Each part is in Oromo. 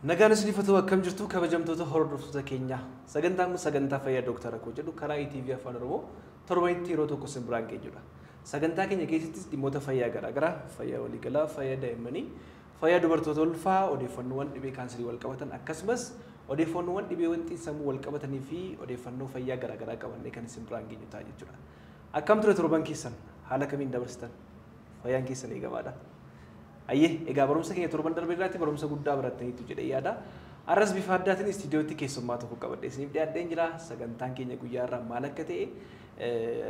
Nagaan isiniifatu akkam jirtu kabajamtoota hordoftoota keenya. Sagantaa fayyaa Dooktara Koo jedhu karaa ETV Afaan Oromoo torbanitti yeroo tokko simbiraan geenyudha. Sagantaa keenya keessattis dhimmoota fayyaa garaagaraa, fayyaa waliigalaa, fayyaa daa'immanii, fayyaa dubartoota ulfaa, odeeffannoowwan dhibee kaanserii wal qabatan akkasumas odeeffannoowwan dhibeewwan xiinsammuu wal qabatanii fi odeeffannoo fayyaa garaagaraa qabannee kan simbiraan geenyu ta'a jechuudha. Akkam ture torban keessan haala kamiin dabarsitan? Fayyaan keessan eegamaadha. Ayyee egaa barumsa keenya torban darbee irratti barumsa guddaa barattaniitu jedhee yaada. Arras bifa addaatiin istiidiyootti keessummaa tokko qabadhee isiniif dhiyaadheen jira. Sagantaan keenya guyyaa irraa maal akka ta'e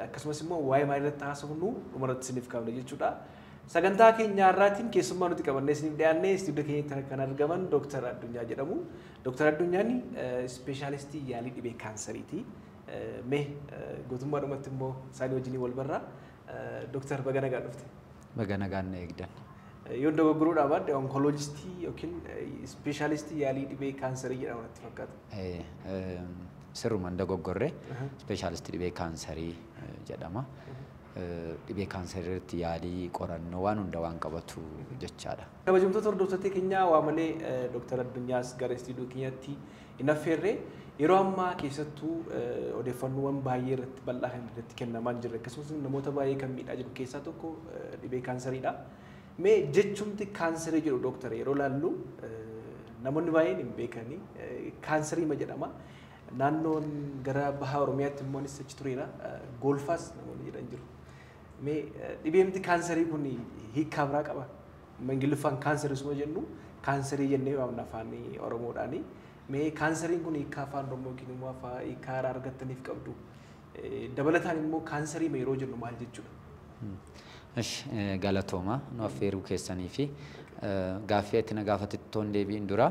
akkasumas immoo waa'ee maal irratti haasofnu dhumarratti isiniif qabna jechuudha. Sagantaa keenya irraatiin keessummaa nuti qabannee isiniif dhiyaannee istiidiyoo keenyatti kan argaman Dooktar Addunyaa jedhamu. Dooktar Addunyaan ispeeshaalistii yaalii dhibee kaanseriiti. Mee gootummaadhumatti immoo isaanii wajjin wal barra. Dooktar baga nagaan dhufte. Baga nagaan eegdan. Yoon dogoggoruudha baadde onkoloojistii yookiin ispeeshaalistii yaalii dhibee kaanserii jedhamu natti fakkaata. Sirrumaan dogoggorre ispeeshaalistii dhibee kaanserii jedhama. Dhibee kaanserii yaalii qorannoo waan hunda waan qabatu jechaadha. Kabajamtoota hordoftoota keenyaa waa malee Dooktar Addunyaas gara istiidiyoo keenyatti hin affeerre yeroo ammaa keessattuu odeeffannoowwan baay'ee irratti bal'aa kan irratti kennamaa jiru akkasumas namoota baay'ee kan miidhaa jiru keessaa tokko dhibee kaanseriidha. Mee jechumti kaanserii jedhu Dooktara yeroo laallu namoonni baay'een hin beekani kaanserii ma jedhama. Naannoon gara bahaa Oromiyaatti immoo achi tureera. Golfaas namoonni jedhan jiru. Mee dhibeemti kaanserii kun hiikaa biraa qaba. Ingiliffaan kaanserii suma jennu kaanserii jennee waamna afaan Oromoodhaani. Mee kaanseriin kun hiikaa afaan Oromoo yookiin immoo hiikaa haaraa argattaniif qabdu. Dabalataan immoo kaanserii ma yeroo jennu maal jechuudha? Galatooma nu affeeruu keessanii fi gaaffii itti na gaafatittoon deebiin dura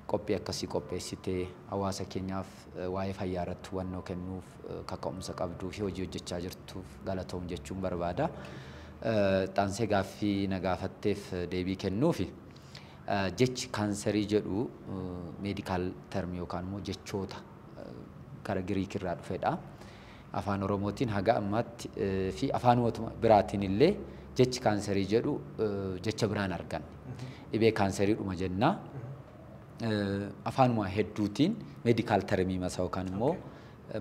qophii akkasii qopheessitee hawaasa keenyaaf waa'ee fayyaa irratti hubannoo kennuuf kaka'umsa qabduu fi hojii hojjechaa jirtuuf galatoom jechuun barbaada. Xaansee gaaffii na gaafatteef deebii kennuufi jechi kaanserii jedhu meedikaal termii yookaan immoo jechoota gara Giriik irraa dhufedha. Afaan Oromootiin haga ammaatti fi afaan biraatiin illee jechi kaanserii jedhu jecha biraan arganne. Dhibee kaanserii dhuma jennaa. Afaanuma hedduutiin meedikaal termii masa yookaan immoo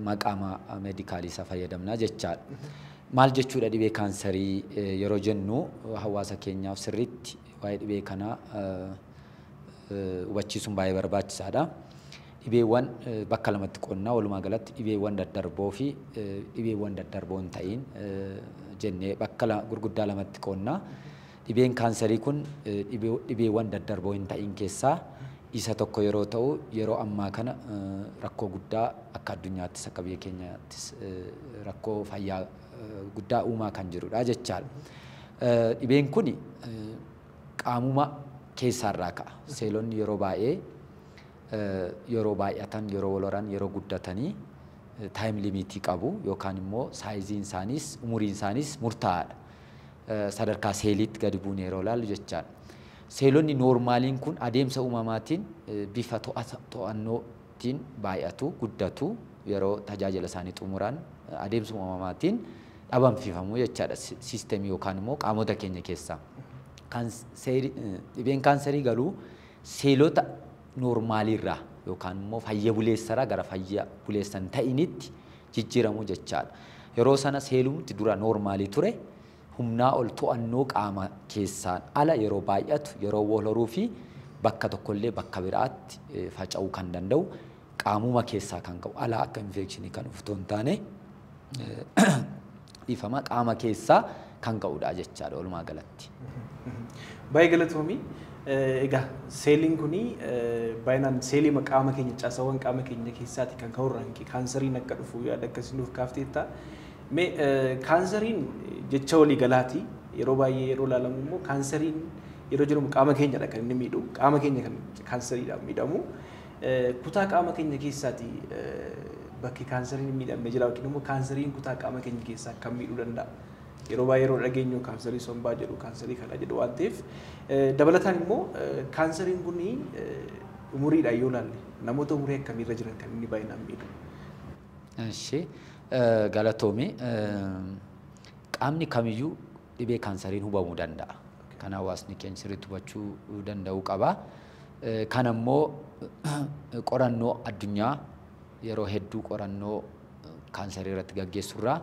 maqaa meedikaalii isa fayyadamnaa jechaadha. Maal jechuudha dhibee kaanserii yeroo jennu hawaasa keenyaaf sirriitti waa'ee dhibee kanaa hubachiisuun baay'ee barbaachisaadha. Dhibeewwan bakka lamatti qonnaa walumaa galatti dhibeewwan daddarboo fi dhibeewwan daddarboo hin ta'in jennee bakka gurguddaa lamatti qonnaa. Dhibeen kaanserii kun dhibeewwan daddarboo hin ta'in keessaa isa tokko yeroo ta'u yeroo ammaa kana rakkoo guddaa akka addunyaattis akka biyya keenyaattis rakkoo fayyaa guddaa uumaa kan jirudha jechaadha. Dhibeen kun qaamuma keessaarraa ka'a. Seelonni yeroo baay'ee yeroo baay'atan yeroo waloran yeroo guddatanii taayim limitii qabu yookaan immoo saayiziin isaaniis umuriin isaaniis murtaa'aadha. Sadarkaa seeliitti gadi buune yeroo ilaallu jechaadha. Seelonni noormaaliin kun adeemsa uumamaatiin bifa to'annootiin baay'atu guddatu yeroo tajaajila isaanii xumuran adeemsa uumamaatiin dhabamsiifamu jechaadha siisteemii yookaan immoo qaamota keenya keessaa. Dhibeen kaanserii garuu seelota noormaaliirraa yookaan immoo fayya buleessarraa gara fayya buleessan ta'initti jijjiiramu jechaadha. Yeroo sana seelumti dura noormaalii ture humnaa ol to'annoo qaama keessaan ala yeroo baay'atu yeroo walhoruu fi bakka tokkollee bakka biraatti faca'uu kan danda'u qaamuma keessaa kan qabu ala akka infekshinii kan dhuftoo hin taane dhiifama qaama keessaa kan ka'udha jechaadha walumaa galatti. Baay'ee galatoomii. Egaa seeliin kuni baay'inaan seelii qaama keenya caasawwan qaama keenya keessaati kan ka'urraan kaanseriin akka dhufu yaada akkasii nuuf kaafteetta. Mee kaanseriin jecha walii galaati yeroo baay'ee yeroo ilaalamu immoo kaanseriin yeroo jedhamu qaama keenyadha kan inni miidhu qaama keenya kan kaanseriidhaan miidhamu kutaa qaama keenya keessaati bakki kaanseriin hin miidhamne jira yookiin immoo kaanseriin kutaa qaama keenya keessaa kan miidhuu danda'a. Yeroo baay'ee yeroo dhageenyu kaanserii sombaa jedhu kaanserii kana jedhu waan ta'eef dabalataan immoo kaanseriin kun umuriidhaan yoo ilaalle namoota umurii akkamiirra jiran kan inni baay'inaan miidhu. Galatoomii qaamni kamiyyuu dhibee kaanseriin hubamuu danda'a. Kan hawaasni keenya sirriitti hubachuu danda'u qaba. Kan ammoo qorannoo addunyaa yeroo hedduu qorannoo kaansarii irratti gaggeessurraa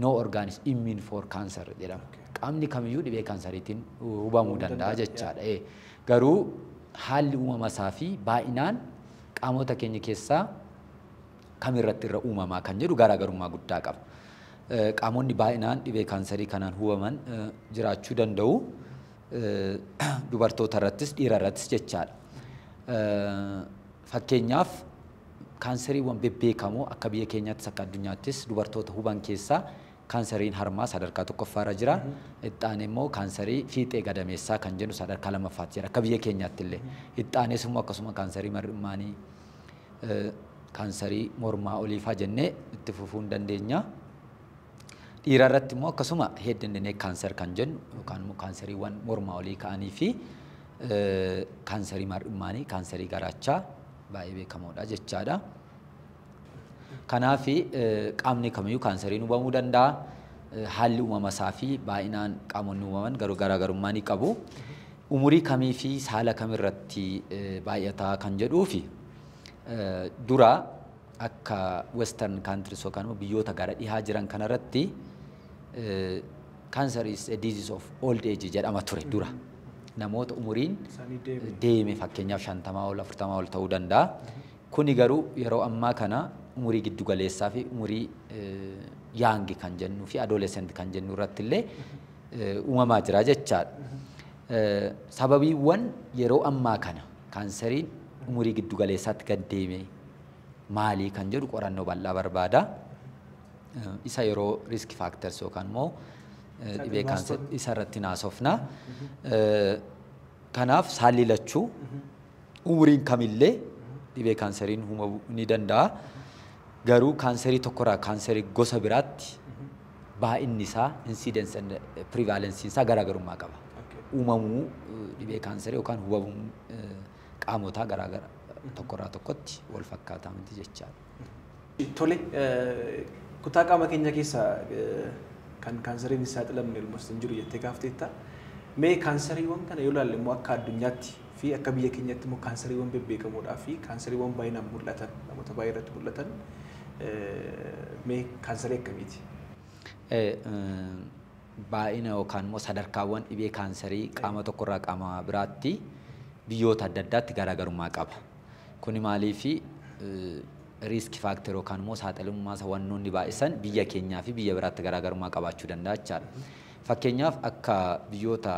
no organ is immune for cancer jedhama. Qaamni kamiyyuu dhibee kaansariitiin hubamuu danda'a jechaadha. Garuu haalli uumama isaa fi baay'inaan qaamota keenya keessaa kamirratti irra uumamaa kan jedhu garaagarummaa guddaa qaba. Qaamonni baay'inaan dhibee kaansarii kanaan hubaman jiraachuu danda'u dubartoota irrattis dhiira irrattis jechaadha. Fakkeenyaaf kaansariiwwan bebbeekamoo akka biyya keenyaattis akka addunyaattis dubartoota huban keessaa kaansariin harmaa sadarkaa tokkoffaarra jira. Ittaanee immoo kaansarii fiixee gadameessaa kan jennu sadarkaa lammaffaatti jira akka biyya keenyaatti illee. Ittaanees immoo akkasuma kaansarii mar'imaanii kaansarii mormaa oliifaa jennee itti fufuu hin dandeenya. Dhiira irratti immoo akkasuma head and neck cancer kan jennu yookaan immoo kaansariiwwan mormaa olii ka'anii fi kaansarii mar'imaanii kaansarii garaachaa baay'ee beekamoodha jechaadha. Kanaaf qaamni kamiyyuu kaansariin hubamuu danda'a. Haalli uumama isaa fi baay'inaan qaamonni uumaman garuu garaagarummaa ni qabu. Umurii kamii fi saala kamirratti baay'ataa kan jedhuu fi dura akka western countries yookaan immoo biyyoota gara dhihaa jiran kanarratti cancer is a disease of old age jedhama ture dura. Namoota umuriin deeme fakkeenyaaf 50 ol 40 ol ta'uu danda'a. Kuni garuu yeroo ammaa kana umurii giddu galeessaa fi umurii yaangi kan jennuu fi adolescent kan jennu irratti illee uumamaa jira jechaadha. Sababiiwwan yeroo ammaa kana kaansariin umurii giddu galeessaatti gad deeme maalii kan jedhu qorannoo bal'aa barbaada. Isa yeroo risk factors yookaan immoo dhibee kaansarii isa irratti naasofna. Kanaaf saalli lachuu umuriin kamillee dhibee kaansariin uumamuu ni danda'a. Garuu kaansarii tokkorraa kaansarii gosa biraatti baay'inni isaa incidence and prevalence isaa garaagarummaa qaba. Uumamuu dhibee kaansarii yookaan hubamuu qaamotaa garaagara tokkorraa tokkotti wal fakkaataa miti jechaadha. Tole kutaa qaama keenya keessaa kan kaansariin hin saaxilamne ilmoos hin jiru jettee gaafteetta. Mee kaansariiwwan kana yoo ilaalle immoo akka addunyaatti fi akka biyya keenyatti immoo kaansariiwwan bebbeekamoodhaa fi kaansariiwwan baay'inaan mul'atan namoota baay'ee irratti mul'atan mee kaansarii akkamiiti? Baay'ina yookaan immoo sadarkaawwan dhibee kaansarii qaama tokkorraa qaama biraatti biyyoota adda addaatti garaagarummaa qaba. Kuni maaliif risk factor yookaan immoo saaxilamummaa wannoonni baay'isan biyya keenyaa fi biyya biraatti garaagarummaa qabaachuu danda'a jechaadha. Fakkeenyaaf akka biyyoota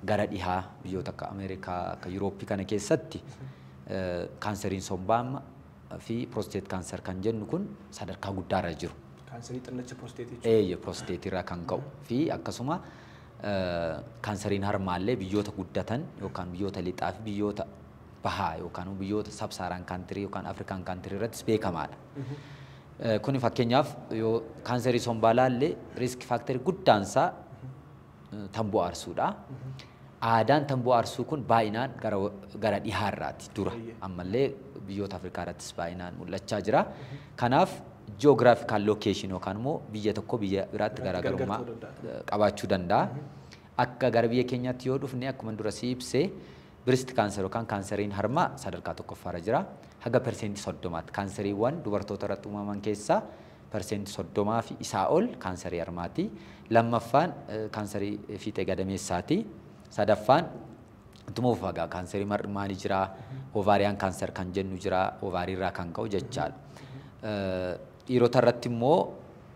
gara dhihaa biyyoota akka Ameerikaa akka Yurooppii kana keessatti kaansariin sombaa fi prostate cancer kan jennu kun sadarkaa guddaarra jiru. Kaansarii xannacha prosteetii. Prosteetii irraa kan ka'u fi akkasuma kaansariin harmaallee biyyoota guddatan yookaan biyyoota lixaa fi biyyoota bahaa yookaan biyyoota sabsaaraan kaantirii yookaan afrikaan kaantirii irrattis beekamaadha. Kuni fakkeenyaaf yoo kaansarii sombaa laallee risk factor guddaansaa tamboo aarsuudha. Aadaan tamboo aarsuu kun baay'inaan gara dhihaarraati dura. Ammallee biyyoota Afrikaa irrattis baay'inaan mul'achaa jira. Kanaaf geographical location yookaan immoo biyya tokko biyya biraatti garaagarummaa qabaachuu danda'a. Akka gara biyya keenyaatti yoo dhufne akkuma dura si ibsee breast cancer yookaan kaansariin harmaa sadarkaa tokkoffaarra jira. Haga persentii 30tti kaansariiwwan dubartoota irratti uumaman keessaa persentii 30 fi isaa ol kaansarii harmaati. Lammaffaan kaansarii fiixee gadameessaati. Sadaffaan tumuuf haga kaansarii mar'imaanii jira. Ovaariyaan kaanser kan jennu jira. Ovaariirraa kan ka'u jechaadha. Dhiirota irratti immoo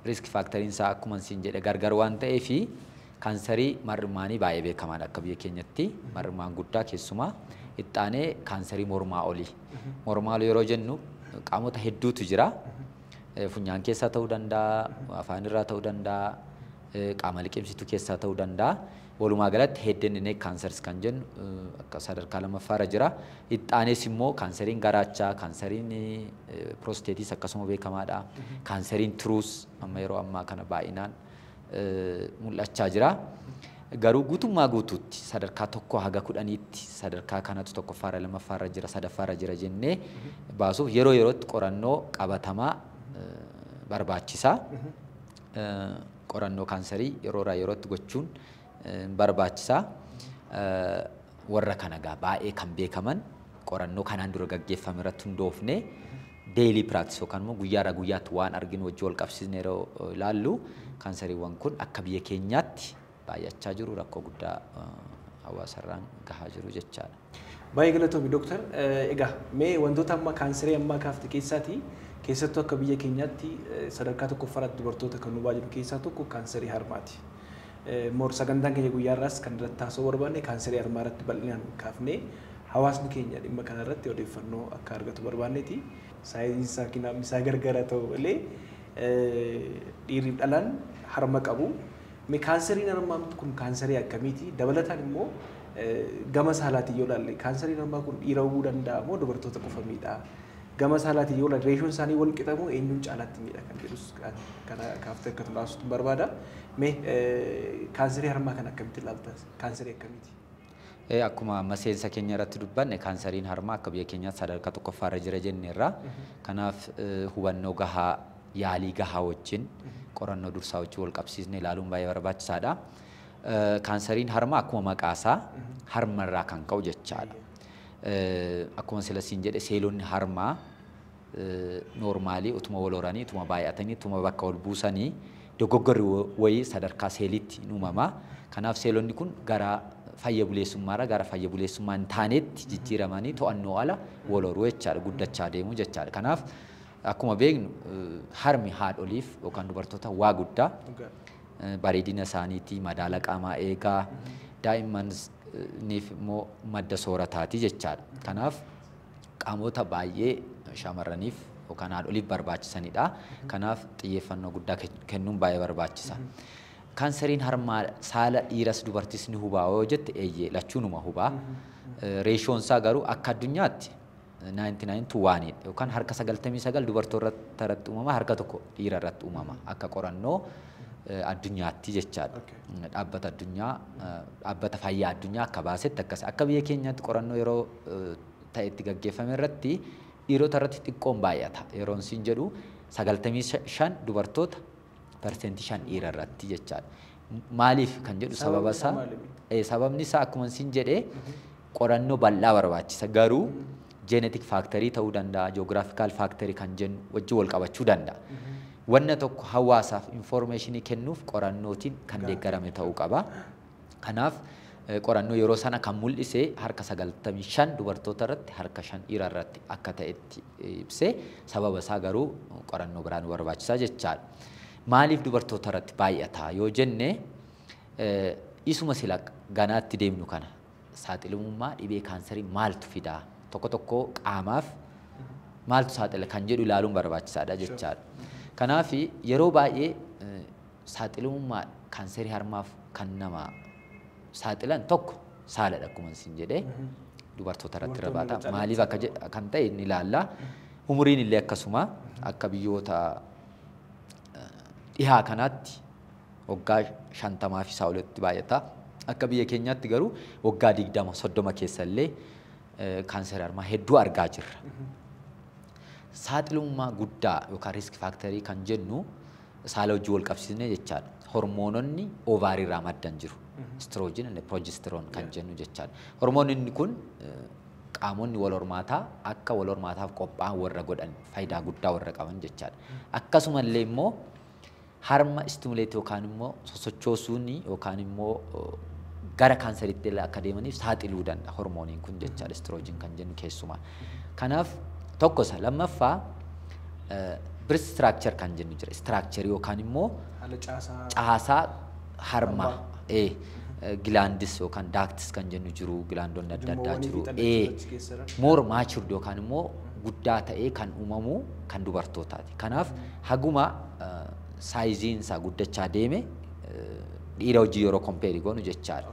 risk factoriin isaa akkuma siin jedhe gargar waan ta'eef kaansarii mar'imaanii baay'ee beekamaadha akka biyya keenyatti. Mar'imaan guddaa keessumaa ittaanee kaansarii mormaa olii. Mormaa olii yeroo jennu qaamota hedduutu jira. Funyaan keessaa ta'uu danda'a, afaan irraa ta'uu danda'a, qaama liqimsituu keessaa ta'uu danda'a. Walumaa galatti head and neck cancers kan jennu akka sadarkaa lammaffaarra jira. Ittaanees immoo kaansariin garaachaa, kaansariin prosteetiis akkasuma beekamaadha. Kaansariin tiruus amma yeroo ammaa kana baay'inaan mul'achaa jira. Garuu guutummaa guutuutti sadarkaa tokko haga 10tti sadarkaa kanatu tokkoffaarra lammaffaarra jira sadaffaarra jira jennee baasuuf yeroo yerootti qorannoo qabatamaa barbaachisaa. Qorannoo kaansarii yeroodhaa yerootti gochuun barbaachisaa. Warra kana gaa baay'ee kan beekaman qorannoo kanaan dura gaggeeffame irratti hundoofne deelii piraaktis yookaan immoo guyyaarraa guyyaatti waan arginu wajjin wal qabsiisne yeroo ilaallu kaanseriiwwan kun akka biyya keenyaatti baay'achaa jiru rakkoo guddaa hawaasarraan gahaa jiru jechaadha. Baay'ee galatoomi dooktar. Egaa mee wantoota amma kaanserii ammaa kaafte keessaati keessattuu akka biyya keenyaatti sadarkaa tokkoffaarratti dubartoota kan nu baay'atu keessaa tokko kaanserii harmaati. Moor sagantaan keenya guyyaarraas kan irratti haasoo barbaanne kaanserii harmaa irratti bal'inaan kaafnee hawaasni keenya dhimma kana irratti odeeffannoo akka argatu barbaanneeti. Saayinsaa kinaamni isaa gargara ta'u malee dhiirri dhalaan harma qabu. Mee kaanseriin harmaa kun kaanserii akkamiiti? Dabalataan immoo gama saalaatiin yoo ilaalle kaanseriin harmaa kun dhiira uumuu danda'a moo dubartoota qofa miidhaa? Gama saalaatiin yoo ilaalle reeshoon isaanii wal qixa moo eenyuun caalaatti miidha kan jedhus kana kaaftee akka tulaasuutu barbaada. Mee kaanserii harmaa kan akkamitti ilaalta? Kaanserii akkamiiti? Akkuma amma seensa keenya irratti dubbanne kaanseriin harmaa akka biyya keenyaatti sadarkaa tokkoffaarra jira jenneerra. Kanaaf hubannoo gahaa yaalii gahaa wajjin qorannoo dursaa wajjin wal qabsiisnee ilaaluun baay'ee barbaachisaadha. Kaanseriin harmaa akkuma maqaasaa harmarraa kan ka'u jechaadha. Akkuma silasiin jedhe seelonni harmaa noormaalii utuma wal horanii utuma baay'atanii utuma bakka wal buusanii dogoggorri wayii sadarkaa seeliitti hin uumama. Kanaaf seelonni kun gara fayya buleessummaarra gara fayya buleessummaa hin taanetti jijjiiramanii to'annoo ala wal horuu jechaadha guddachaa deemu jechaadha. Kanaaf akkuma beeknu harmi haadholiif yookaan dubartoota waa guddaa bareedina isaaniitii madaala qaamaa eegaa daa'immaniif immoo madda soorataati jechaadha. Kanaaf qaamota baay'ee shamarraniif yookaan haadholiif barbaachisanidha. Kanaaf xiyyeeffannoo guddaa kennuun baay'ee barbaachisa. Kaanseriin harmaa saala dhiiras dubartis ni hubaa yoo jette eeyyee lachuunuma hubaa. Reeshoon isaa garuu akka addunyaatti 99-1 yookaan harka 99 dubartoota irratti uumama harka 1 dhiira irratti uumama akka qorannoo addunyaatti jechaadha. Dhaabbata addunyaa dhaabbata fayyaa addunyaa akka baasetti akkas akka biyya keenyaatti qorannoo yeroo ta'etti gaggeeffame irratti dhiirota irratti xiqqoon baay'ata. Yeroon siin jedhu 95 dubartoota persentii 5 dhiira irratti jechaadha. Maaliif kan jedhu sababa isaa sababni isaa akkuma siin jedhee qorannoo bal'aa barbaachisa garuu genetic factory ta'uu danda'a geographical factory kan jennu wajjin wal qabachuu danda'a. Wanna tokko hawaasaaf informationii kennuuf qorannootiin kan deeggarame ta'uu qaba. Kanaaf qorannoo yeroo sana kan mul'ise harka 95 dubartoota irratti harka 5 dhiira irratti akka ta'etti ibsee sababa isaa garuu qorannoo biraan barbaachisaa jechaadha. Maaliif dubartoota irratti baay'ata yoo jenne isuma sila ganaatti deemnu kana saaxilamummaa dhibee kaanserii maaltu fidaa tokko tokko qaamaaf maaltu saaxila kan jedhu ilaaluun barbaachisaadha jechaadha. Kanaaf yeroo baay'ee saaxilamummaa kaanserii harmaaf kan nama saaxilan tokko saaladha akkuma isin jedhee dubartoota irratti rabaata. Maaliif akka kan ta'e ni ilaalla. Umuriin illee akkasuma akka biyyoota dhihaa kanaatti waggaa 50 fi isaa olitti baay'ata. Akka biyya keenyaatti garuu waggaa 20-30 keessa illee kaanserii harmaa hedduu argaa jirra. Saaxilamummaa guddaa yookaan risk faaktarii kan jennu saala wajjin wal qabsiisnee jechaadha. Hormoononni ovaarii irraa maddan jiru. Estrogen and progesterone kan jennu jechaadha. Hormoononni kun qaamonni wal hormaataa akka wal hormaataaf qophaa'an warra godhan faayidaa guddaa warra qaban jechaadha. Akkasumallee immoo harma stimulate yookaan immoo sosochoosuun yookaan immoo gara kaanseriitti akka deemaniif saaxiluu danda'a hormooniin kun jechaadha estrogen kan jennu keessumaa. Kanaaf tokko isa lammaffaa breast structure kan jennu jira. Structure yookaan immoo caasaa harmaa gilaandis yookaan daaktis kan jennu jiru gilaandonni adda addaa jiru. More matured yookaan immoo guddaa ta'ee kan uumamu kan dubartootaati. Kanaaf haguma saayiziin isaa guddachaa deeme dhiira hojii yeroo kompeerii goonu jechaadha.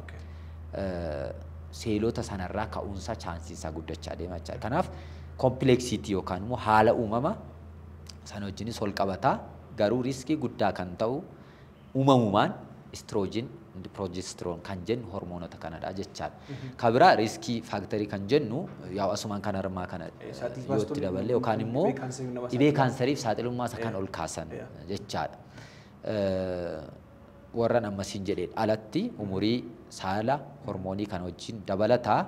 Seelota sanarraa ka'uunsa chaansii isaa guddachaa deema jechaadha. Kanaaf kompleksiitii yookaan immoo haala uumama sana wajjinis ol qabataa garuu riskii guddaa kan ta'u uumamumaan estrogen and progesterone kan jennu hormoonota kanadha jechaadha. Kabiraa riskii faaktarii kan jennu yaa asumaan kan harmaa kana yootti dabalee yookaan immoo dhibee kaanseriif saaxilummaa isa kan ol kaasan jechaadha. Warra ammasiin jedhee alatti umurii saala hormoonii kan wajjin dabalataa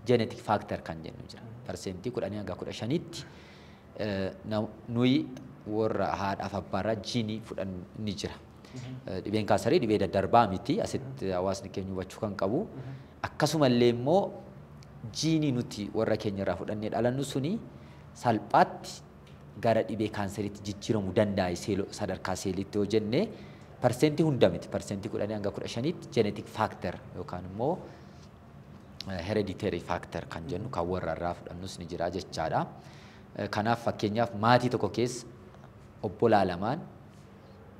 genetic factor kan jennu jira. Parsentii 10 hanga 15tti nuyi warra haadhaaf abbaarraa jiinii fudhan ni jira. Dhibeen kaansarii dhibee daddarbaa miti asitti hawaasni keenya hubachuu kan qabu. Akkasumallee immoo jiinii nuti warra keenya irraa fudhannee dhalannu suni salphaatti gara dhibee kaansariitti jijjiiramuu danda'a sadarkaa seeliitti yoo jenne parsentii hunda miti parsentii 10 hanga 15tti genetic factor yookaan immoo hereditary factor kan jennu kan warra irraa fudhannus ni jira jechaadha. Kanaaf fakkeenyaaf maatii tokko keessa obbolaa lamaan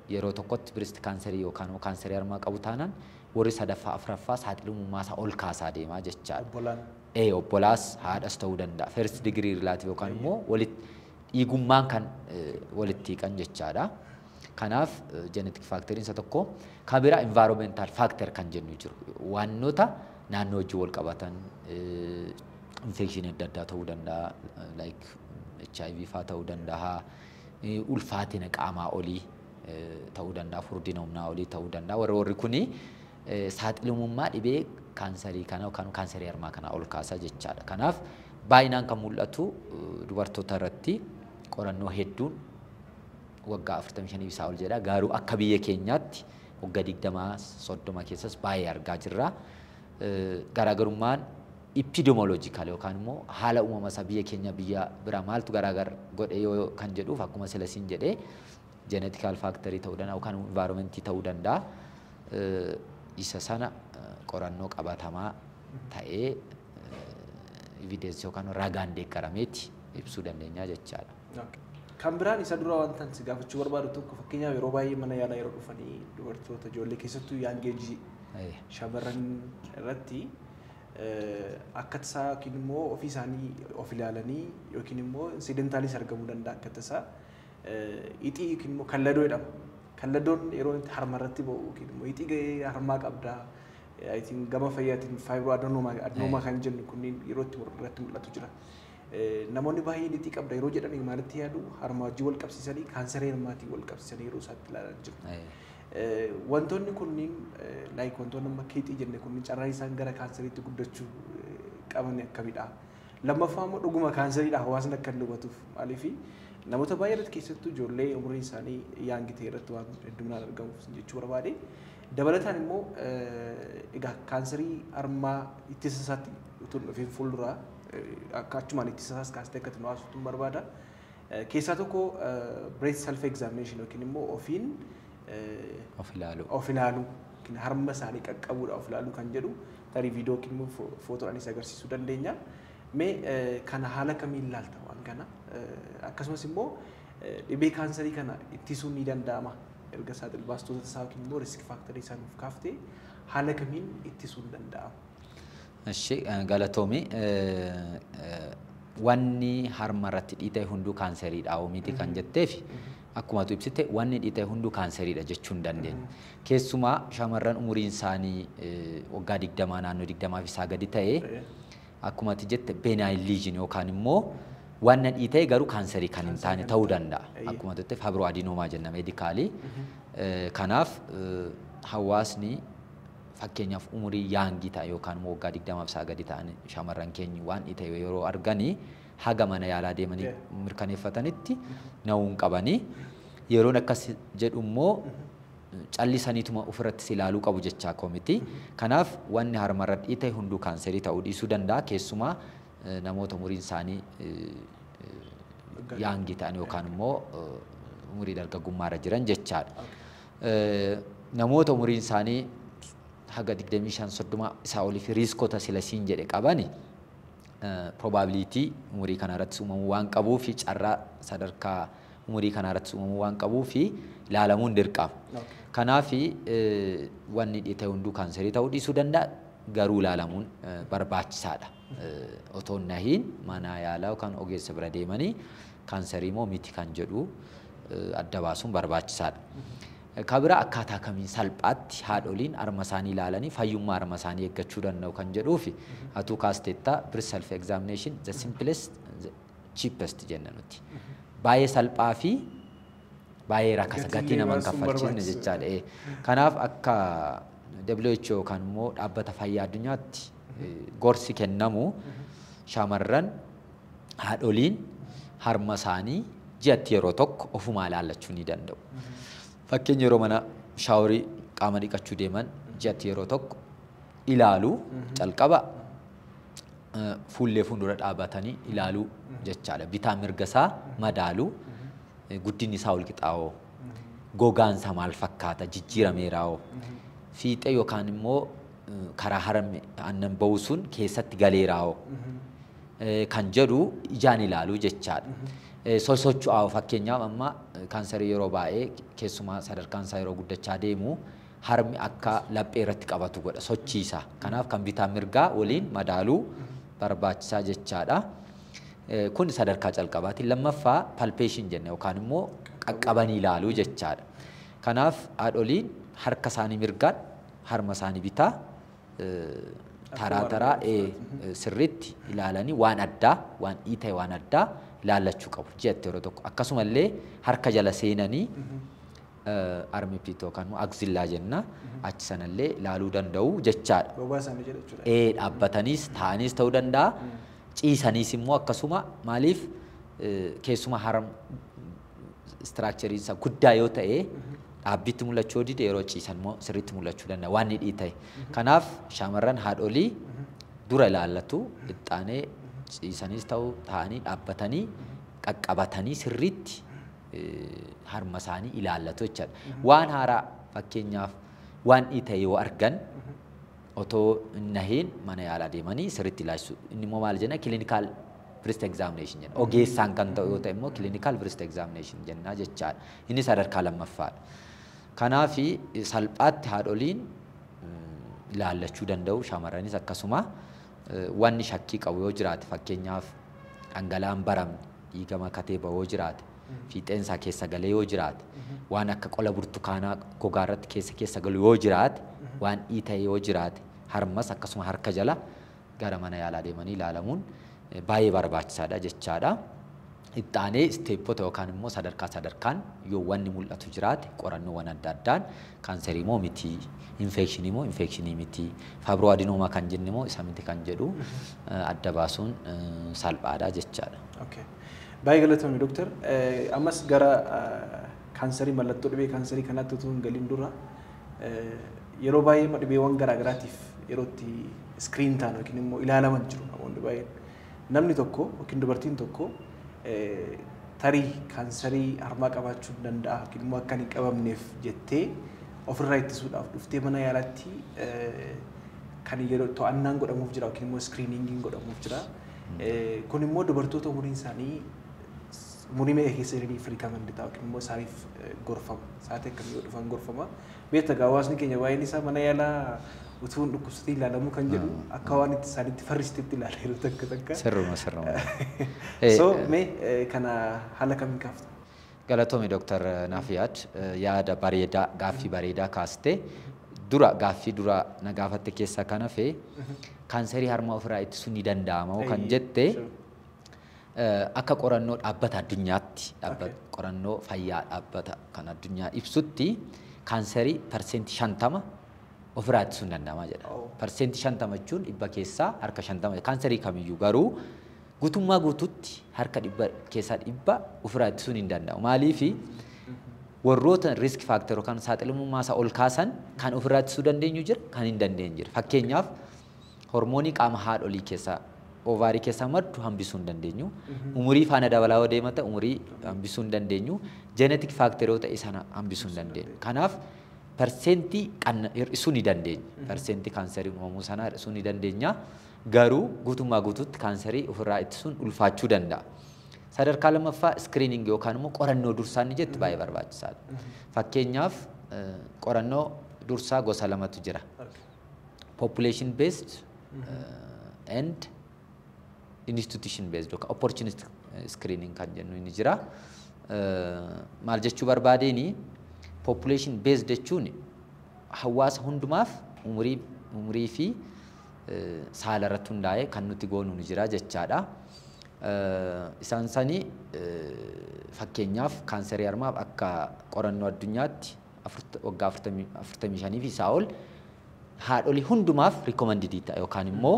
yeroo tokkotti breast cancer yookaan kaansarii harmaa qabu taanaan warri sadaffaa afuraffaa saaxilummaa isaa ol kaasaa deemaa jechaadha. Obbolaas haadhas ta'uu danda'a. First degree relative yookaan immoo walitti dhiigummaan kan walitti hiikan jechaadha. Kanaaf genetic factor isa tokko kan biraa environmental factor kan jennu jiru. Waannoota naannoo wajjin wal qabatan infection adda addaa ta'uu danda'a. Like HIV faa ta'uu danda'a. Ulfaatina qaamaa olii ta'uu danda'a. Furdina humnaa olii ta'uu danda'a. Warri kuni saaxilummaa dhibee kaansarii kana yookaan kaansarii harmaa kana ol kaasaa jechaadha. Kanaaf baay'inaan kan mul'atu dubartoota irratti qorannoo hedduun waggaa 45 isaa ol jedha. Garuu akka biyya keenyaatti waggaa 20-30 keessas baay'ee argaa jirra. Garaagarummaan epidemiological yookaan immoo haala uumama isaa biyya keenya biyya biraa maaltu garaagar godhe yoo kan jedhuuf akkuma silasiin jedhee genetical factory ta'uu danda'a yookaan environmentii ta'uu danda'a. Isa sana qorannoo qabatamaa ta'ee evidence yookaan ragaan deeggarameeti ibsuu dandeenya jechaadha. Kan biraan isa dura wanta si gaafachuu barbaadu tokko fakkeenyaaf yeroo baay'ee mana yaalaa yeroo dhufanii dubartoota ijoollee keessattuu yaangeejii shamarran irratti akka tasaa yookiin immoo ofii isaanii of ilaalanii yookiin immoo insidentaalis argamuu danda'a akka tasaa ixii yookiin immoo kalladoo jedhama. Kalladoon yeroo itti harma irratti ba'u yookiin immoo ixii harmaa qabdaa gama fayyaatiin faayibiroo adenooma kan jennu kunniin yeroo itti irratti mul'atu jira. Namoonni baay'een ixii qabda yeroo jedhanii maalitti yaadu harma wajjin wal qabsiisanii kaansarii harmaatiin wal qabsiisanii yeroo isaatti ilaalaa jiru. Wantoonni kunniin like wantoonni amma keexii jenne kunniin carraa isaan gara kaansariitti guddachuu qaban akkamidha. Lammaffaa immoo dhuguma kaansariidha hawaasni akka hin hubatuuf maaliif namoota baay'ee irratti keessattuu ijoollee umriin isaanii yaangitee irratti waan hedduminaan argamuuf jechuu barbaade. Dabalataan immoo egaa kaansarii harmaa ittisa isaatti utuu dhufeen fuulduraa akka achumaan ittisa isaas kaastee akka nu haasoftuun barbaada. Keessaa tokko breast self examination yookiin immoo ofiin of ilaaluu harma isaanii qaqqabuudha of ilaaluu kan jedhu tarii viidiyoo yookiin immoo footoodhaanis agarsiisuu dandeenya. Mee kana haala kamiin ilaalta waan kana akkasumas immoo dhibee kaansarii kana ittisuun ni danda'ama erga saaxilbaastoota isaa yookiin immoo risk faaktarii isaa nuuf kaaftee haala kamiin ittisuun danda'ama. Eshi galatoomi wanni harma irratti dhiitee hunduu kaansariidha miti kan jetteef akkuma tu ibsite wanni dhiitee hunduu kaansariidha jechuun dandeenya. Keessumaa shamarran umuriin isaanii waggaa 20 naannoo 20 fi isaa gadi ta'e akkuma ati jette benign lesion yookaan immoo wanna dhiitee garuu kaansarii kan hin taane ta'uu danda'a. Akkuma jette fibro adenoma jenna medikaalii. Kanaaf hawaasni fakkeenyaaf umurii yaangii ta'e yookaan immoo waggaa 20 fi isaa gadi ta'an shamarran keenya waan dhiitee yeroo arganii haga mana yaalaa deemanii mirkaneeffatanitti na'uun qabanii yeroon akkas jedhu immoo callisaniituma ofirratti ilaaluu qabu jechaa koomiti. Kanaaf wanni harmarra dhiitee hunduu kaansarii ta'uu dhiisuu danda'a. Keessumaa namoota umuriin isaanii yaangii ta'an yookaan immoo umurii dargaggummaarra jiran jechaadha. Namoota umuriin isaanii haga 25-30 isaa oliif riiskoota silasiin jedhe qabani probability umurii kanarratti uumamuu waan qabuu fi carraa sadarkaa umurii kanarratti uumamuu waan qabuu fi ilaalamuun dirqama. Kanaaf wanni dhiitee hunduu kaansarii ta'uu dhiisuu danda'a garuu ilaalamuun barbaachisaadha. Otoo nahiin mana yaalaa yookaan ogeessa bira deemanii kaansarii moo miti kan jedhu adda baasuun barbaachisaadha. Kabira akkaataa kamiin salphaatti haadholiin harma isaanii ilaalanii fayyummaa harma isaanii eeggachuu danda'u kan jedhuufi atuu kaastetta breast self examination the simplest the cheapest jenna nuti. Baay'ee salphaa fi baay'ee rakasa gatii nama hin kaffalchiisne jechaadha. Kanaaf akka WHO yookaan immoo dhaabbata fayyaa addunyaatti gorsi kennamu shamarran haadholiin harma isaanii ji'atti yeroo tokko ofumaa ilaallachuu ni danda'u. Fakkeenya yeroo mana shaaworii qaama dhiqachuu deeman ji'atti yeroo tokko ilaaluu calqaba fuullee fuuldura dhaabatanii ilaaluu jechaadha. Bitaa mirga isaa madaaluu guddinni isaa ol qixaa'oo gogaan isaa maal fakkaata jijjiirameeraa'oo fiixee yookaan immoo karaa harame aannan ba'u sun keessatti galeeraa'oo kan jedhu ijaan ilaaluu jechaadha. Sosocho'aa fakkeenyaaf amma kaansarii yeroo baay'ee keessumaa sadarkaan isaa yeroo guddachaa deemu harmi akka laphee irratti qabatu godha sochiisa. Kanaaf kan bitaa mirgaa waliin madaaluu barbaachisaa jechaadha. Kun sadarkaa calqabaati. Lammaffaa palpeeshin jenna yookaan immoo qaqqabanii ilaaluu jechaadha. Kanaaf haadholiin harka isaanii mirgaan harma isaanii bitaa taraa sirriitti ilaalanii waan addaa waan dhiita'e waan addaa ilaallachuu qabu ji'atti yeroo tokko. Akkasumallee harka jala seenanii armippiitoo yookaan axillaa jenna achi sanallee ilaaluu danda'u jechaadha. Bobaa isaanii jedhachuudha. Dhaabbataniis taa'aniis ta'uu danda'a. Ciisaniis immoo akkasuma maaliif keessuma haram istiraakchariin isaa guddaa yoo ta'e dhaabbitti mul'achuu dide yeroo ciisan immoo sirriitti mul'achuu danda'a waan ni dhiita'e. Kanaaf shamarran haadholii dura ilaallatu ixxaanee ciisaniis ta'uu taa'anii dhaabbatanii qaqqabatanii sirriitti harma isaanii ilaallatu jechaadha. Waan haaraa fakkeenyaaf waan dhiita'e yoo argan otoo nahiin mana yaalaa deemanii sirriitti ilaalchisu. Inni immoo maal jenna clinical breast examination jenna. Ogeessaan kan ta'u yoo ta'e immoo clinical breast examination jenna jechaadha. Inni sadarkaa lammaffaadha. Kanaaf salphaatti haadholiin ilaallachuu danda'u shamarranis akkasuma wanni shakkii qabu yoo jiraate fakkeenyaaf dhangala'aan baramne dhiiga makatee ba'u yoo jiraate fiixeen isaa keessa galee yoo jiraate waan akka qola burtukaanaa gogaa irratti keessa galu yoo jiraate waan dhiita'e yoo jiraate harmas akkasuma harka jala gara mana yaalaa deemanii ilaalamuun baay'ee barbaachisaadha jechaadha. Ixxaanee isteeppota yookaan immoo sadarkaan yoo wanni mul'atu jiraate qorannoowwan adda addaan kaanserii moo miti infekshinii moo infekshinii miti faabroo adinoomaa kan jennu moo isa miti kan jedhu adda baasuun salphaadha jechaadha. Baay'ee galatoomii dooktar. Ammas gara kaanserii mallattoo dhibee kaanserii kanaatti utuu hin galiin dura yeroo baay'ee dhibeewwan garaagaraatiif yeroo itti iskiriin ta'an yookiin immoo ilaalaman jiru namoonni baay'een. Namni tokko yookiin dubartiin tokko tarii kaanserii harmaa qabaachuu danda'a yookiin immoo akka hin qabamneef jettee ofirraa ittisuudhaaf dhuftee mana yaalaatti kan yeroo to'annaan godhamuuf jira yookiin immoo iskiriiniingiin godhamuuf jira. Kun immoo dubartoota umuriin isaanii umurii meeqa keessa jiranii firiikaman ta'a yookiin immoo isaaniif gorfama. Sa'aatii akkamii yoo dhufan gorfama. Beektaa hawaasni keenya baay'een isaa mana yaalaa utuu hin dhukkubsatee ilaalamuu kan jedhu akka waan itti isaaniitti farristetti ilaala yeroo takka. Sirruma. So mee kana haala kamiin kaafta? Galatoomii Dooktar Naafiyaad yaada bareedaa gaaffii bareedaa kaastee gaaffii dura na gaafatte keessaa kan hafe kaanserii harmaa ofirraa ittisuun ni danda'ama kan jette akka qorannoo dhaabbata addunyaatti qorannoo fayyaa dhaabbata kan addunyaa ibsutti kaanserii parsentii 50 ofirraa ittisuun danda'ama jedha. Parsentii 50 jechuun dhibba keessaa harka 50 kaanserii kamiyyuu garuu guutummaa guutuutti harka dhibba keessaa dhibba ofirraa ittisuun hin danda'amu. Maaliif warroota risk factor yookaan saaxilamummaa isaa ol kaasan kan ofirraa ittisuu dandeenyu jira kan hin dandeenye jira. Fakkeenyaaf hormoonii qaama haadholii keessaa ovaarii keessaa maddu hambisuu hin dandeenyu. Umurii faana dabalaa yoo deemata umurii hambisuu hin dandeenyu. Genetic factor yoo ta'e sana hambisuu hin dandeenyu. Kanaaf parsentii hir'isuu ni dandeenya. Parsentii kaanserii uumamuu sanaa hir'isuu ni dandeenya. Garuu guutummaa guutuutti kaanserii ofirraa ittisuun ulfaachuu danda'a. Sadarkaa lammaffaa iskiriiniingi yookaan immoo qorannoo dursaa ni jettu baay'ee barbaachisaadha. Fakkeenyaaf qorannoo dursaa gosa lamatu jira. Population based and institution based yookaan opportunistic screening kan jennu ni jira. Maal jechuu barbaadeeni population based jechuun hawaasa hundumaaf umurii fi saala irratti hundaa'ee kan nuti goonu ni jira jechaadha. Isaan sanii fakkeenyaaf kaanserii harmaaf akka qorannoo addunyaatti waggaa 45 fi isaa ol haadholii hundumaaf rikoomandidii ta'a yookaan immoo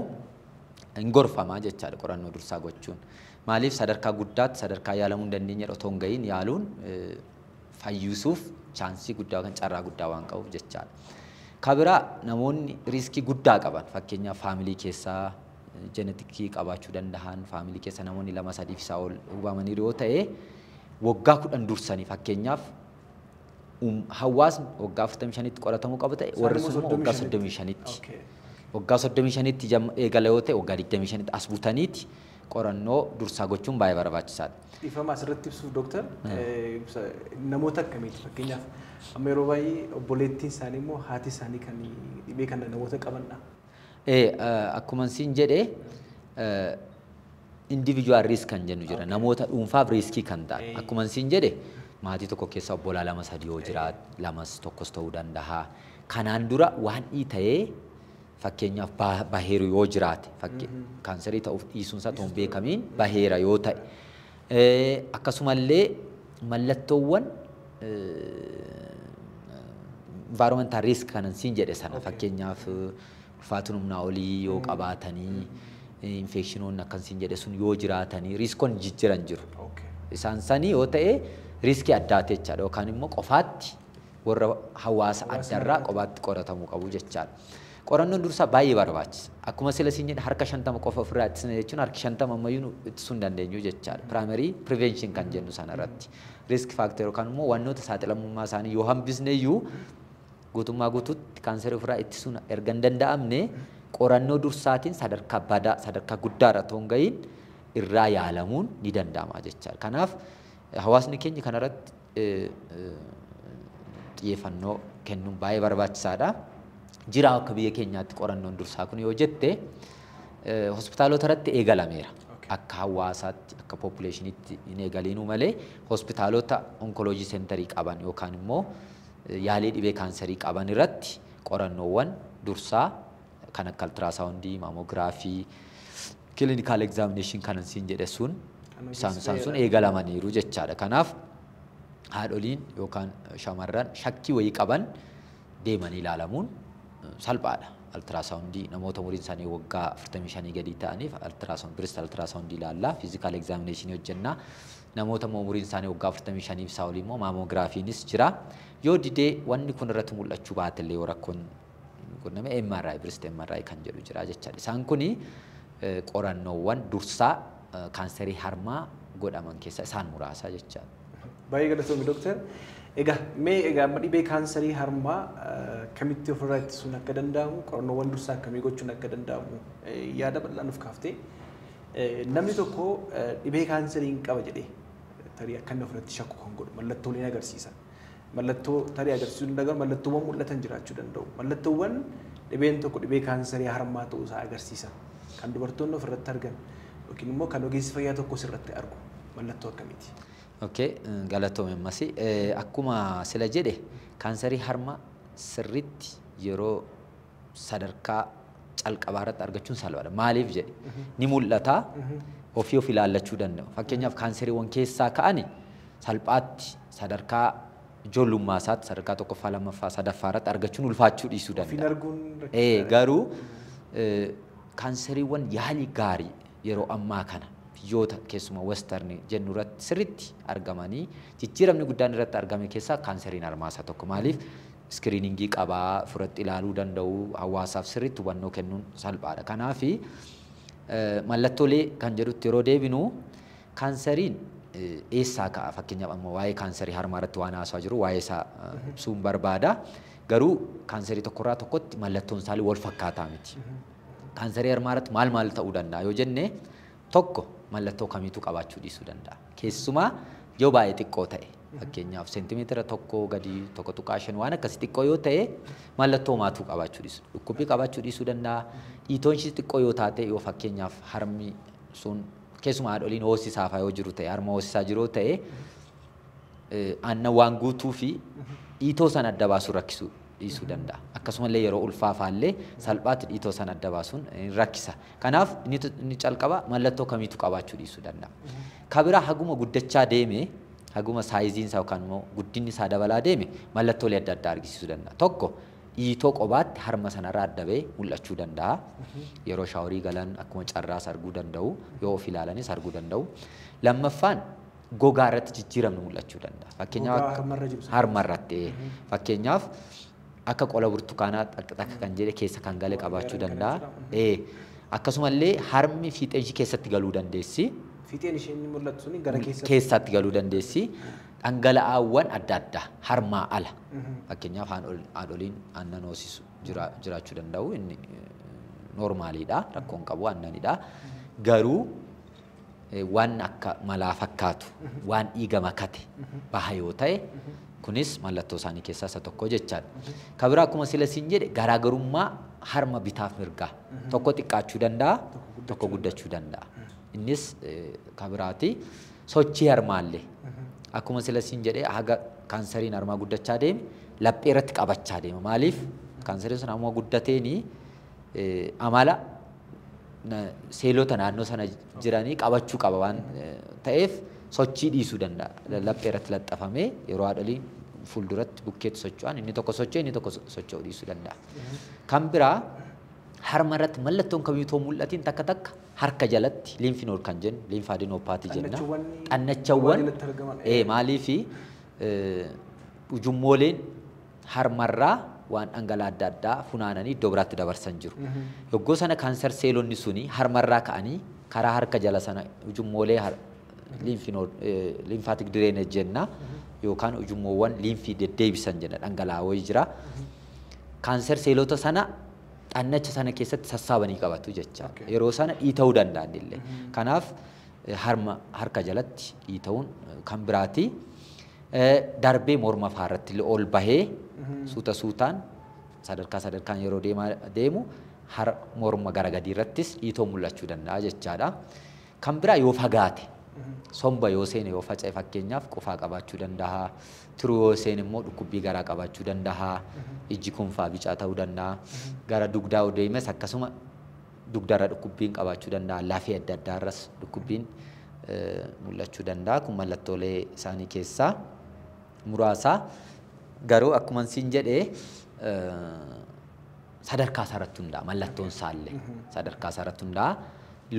hin gorfamaa jechaadha qorannoo dursaa gochuun. Maaliif sadarkaa guddaatti sadarkaa yaalamuu hin dandeenye otoo hin ga'iin yaaluun fayyisuuf chaansii guddaa kan carraa guddaa waan qabuuf jechaadha. Kabiraa namoonni riiskii guddaa qaban fakkeenyaaf faamilii keessaa jeenetikii qabaachuu danda'an faamilii keessa namoonni 2-3 isaa ol hubamanii yoo ta'e waggaa 10 dursanii fakkeenyaaf hawaasni waggaa 45tti qoratamuu qaba ta'e warri sun waggaa 35tti waggaa 35tti eegala yoo ta'e waggaa 25tti as butaniiti qorannoo dursaa gochuun baay'ee barbaachisaadha. Ifama asirratti ibsuuf dooktar namoota akkamiiti fakkeenyaaf amma yeroo baay'ee obboleettiin isaanii immoo haati isaanii kan dhibee kana namoota qabanidha. Akkuma siin jedhee individual risk kan jennu jira namoota dhuunfaaf riskii kan ta'an akkuma siin jedhe maatii tokko keessa obbolaa 2-3 yoo jiraat 2-1 ta'uu danda'a. Kanaan dura waan ta'ee fakkeenyaaf baheeru yoo jiraate kaanserii ta'uuf dhiisuunsaa ta'uun beekamiin baheera yoo ta'e akkasumallee mallattoowwan environmental risk kanan siin jedhe sana fakkeenyaaf ulfaatina humnaa olii yoo qabaatanii infekshinoonni akkan siin jedhe sun yoo jiraatanii riskoon jijjiiran jiru. Isaan sanii yoo ta'e riskii addaati jechaadha yookaan immoo qofaatti warra hawaasa addarraa qofaatti qoratamuu qabu jechaadha. Qorannoon dursaa baay'ee barbaachisa. Akkuma sila siin jedhe harka 50 qofa ofirraa ittisna jechuun harka 50 ammayyuu ittisuu hin dandeenyu jechaadha. Primary prevention kan jennu sana irratti. Risk factor yookaan immoo wantoota saaxilamummaa isaanii yoo hambisne iyyuu guutummaa guutuutti kaanserii ofirraa ittisuun erga hin danda'amne qorannoo dursaatiin sadarkaa badaa sadarkaa guddaarra ta'uu hin ga'iin irraa yaalamuun ni danda'ama jechaadha. Kanaaf hawaasni keenya kanarratti xiyyeeffannoo kennuun baay'ee barbaachisaadha. Jira akka biyya keenyaatti qorannoon dursaa kun yoo jette hospitaalota irratti eegalameera. Akka hawaasaatti akka population'itti hin eegaliinuu malee hospitaalota onkoloojii seenterii qaban yookaan immoo yaalii dhibee kaanserii qaban irratti qorannoowwan dursaa kan akka ultrasaawundii, maamogiraafii, clinical examination kanan siin jedhe sun isaan sun eegalamaniiru jechaadha. Kanaaf haadholiin yookaan shamarran shakkii wayii qaban deemanii ilaalamuun salphaadha. Ultrasaawundii namoota umuriin isaanii waggaa 45 gadi ta'aniif ultrasaawundii ilaallaa, physical examination hojjennaa. Namoota umuriin isaanii waggaa 45 isaa olii immoo maamogiraafiinis jira. Yoo didee wanni kun irratti mul'achuu baatellee yoo rakkoon qunname MRI, breast MRI kan jedhu jira jechaadha. Isaan kuni qorannoowwan dursaa kaanserii harmaa godhaman keessaa isaan muraasa jechaadha. Baay'ee galatoomi dooktar. Egaa amma dhibee kaanserii harmaa kamitti ofirraa ittisuun akka danda'amu qorannoowwan dursaa akkamii gochuun akka danda'amu yaada bal'aa nuuf kaaftee namni tokko dhibee kaanserii hin qaba jedhee tarii akka inni ofirratti shakku kan godhu mallattoolee agarsiisa. Mallattoo tarii agarsiisuu danda'u mallattoowwan mul'atan jiraachuu danda'u. Mallattoowwan dhibeen tokko dhibee kaanserii harmaa ta'uu isaa agarsiisan kan dubartoonni ofirratti argan yookiin immoo kan ogeessi fayyaa tokko sirratti argu mallattoo akkamiiti? Galatoome ammasi akkuma sila jedhe kaanserii harmaa sirriitti yeroo sadarkaa calqabaa irratti argachuun salphaadha. Maaliif jedhe ni mul'ata ofii of ilaallachuu danda'u. Fakkeenyaaf kaanseriiwwan keessaa ka'ani salphaatti sadarkaa ijoollummaa isaatti sadarkaa 1ffaa 2ffaa 3ffaa irratti argachuun ulfaachuu dhiisuu danda'a. Garuu kaanseriiwwan yaalii gaarii yeroo ammaa kana biyyoota keessumaa western jennu irratti sirriitti argamanii jijjiiramni guddaan irratti argame keessaa kaanseriin harmaa isa tokko. Maaliif iskiriiningii qabaa furatti ilaaluu danda'u hawaasaaf sirriitti hubannoo kennuun salphaadha. Kanaaf mallattoolee kan jedhutti yeroo deebinu kaanseriin eessaa ka'a fakkeenyaaf amma waa'ee kaanserii harmaa irratti waan haasawaa jiru waa'ee isaa ibsuun barbaada. Garuu kaanserii tokkorraa tokkotti mallattoon isaa wal fakkaataa miti. Kaanserii harmaa irratti maal ta'uu danda'a yoo jenne tokko mallattoo kamiitu qabaachuu dhiisuu danda'a. Keessumaa yoo baay'ee xiqqoo ta'e fakkeenyaaf seentimeetira tokko gadi 1.5 waan akkasii xiqqoo yoo ta'e mallattoo maatuu qabaachuu dhiisu. Dhukkubbii qabaachuu dhiisuu danda'a. Dhiitoon ishii xiqqoo yoo taate yoo fakkeenyaaf harmi sun keessumaa haadholiin hoosisaa fa'aa yoo jiru ta'e harma hoosisaa jiru ta'e aannan waan guutuu fi dhiitoo san adda baasuun rakkisuu dhiisuu danda'a. Akkasumallee yeroo ulfaafaallee salphaatti dhiitoo san adda baasuun rakkisa. Kanaaf inni calqaba mallattoo kamiitu qabaachuu dhiisuu danda'a. Kabiraa haguma guddachaa deeme haguma saayiziin isaa yookaan immoo guddinni isaa dabalaa deeme mallattoolee adda addaa argisiisuu danda'a. Tokko Iitoo qobaatti harma sanarraa adda ba'ee mul'achuu danda'a. Yeroo shaaworii galan akkuma carraa arguu danda'u yoo of ilaalanis arguu danda'u. Lammaffaan gogaa irratti jijjiiramni mul'achuu danda'a. Fakkeenyaaf harma irratti fakkeenyaaf akka qola burtukaanaa xaxxa kan jedhe keessa kan gale qabaachuu danda'a. Akkasumallee harmi fiixeen ishee keessatti galuu dandeessi. Fiixeen isheen mul'atu suni gara keessatti galuu dandeessi. Dhangala'aawwan adda addaa harmaa ala. Fakkeenyaaf haadholiin aannan hoosisu jiraachuu danda'u. Inni noormaaliidha. Rakkoon qabu aannanidha. Garuu waan akka malaa fakkaatu waan dhiiga makate baha yoo ta'e kunis mallattoo isaanii keessaa isa tokko jechaadha. Kan biraa akkuma sila siin jedhe garaagarummaa harma bitaaf mirgaa tokko xiqqaachuu danda'a tokko guddachuu danda'a. Innis kan biraati sochii harmaallee akkuma sila siin jedhe haga kaansariin harmaa guddachaa deeme laphee irratti qabachaa deema. Maaliif kaansariin sun amma guddateeni amala seelota naannoo sana jiranii qabachuu qaba waan ta'eef sochii dhiisuu danda'a. Laphee irratti laxxafamee yeroo haadholii fuulduratti bukkeetti socho'an inni tokko socho'e inni tokko socho'uu dhiisuu danda'a. Kan biraa harma irratti mallattoon kamiyyuu mul'atiin takka takka harka jalatti liimfinood kan jennu liimfaadinooppaatii jenna. Xannachawwan maaliifi ujummooleen harmarraa waan dhangala'aa adda addaa funaananii iddoo biraatti dabarsan jiru. Yoggoo sana kaanser seelonni suni harmarraa ka'anii karaa harka jala sana ujummoolee liimfaatik direeneej jenna yookaan ujummoowwan liimfii deddeebisan jenna dhangala'aa wayii jira. Kaanser seelota sana xannacha sana keessatti sassaabanii qabatu jecha. Yeroo sana dhiita'uu danda'an illee. Kanaaf harka jalatti dhiita'uun kan biraati. Darbee morma faarratti ol bahee suuta suutaan sadarkaan yeroo deemu morma gara gadii irrattis dhiitoo mul'achuu danda'a jechaadha. Kan biraa yoo fagaate somba yoo seene yoo faca'e fakkeenyaaf qufaa qabaachuu danda'a. Tiruu yoo seene immoo dhukkubbii garaa qabaachuu danda'a. Ijji kunfaa bicaa ta'uu danda'a. Gara dugdaa yoo deemes akkasuma dugdarra dhukkubbiin qabaachuu danda'a. Lafee adda addaarras dhukkubbiin mul'achuu danda'a. Kun mallattoolee isaanii keessaa muraasa. Garuu akkuma siin jedhee sadarkaa isaarratti hundaa'a mallattoon isaallee sadarkaa isaarratti hundaa'a.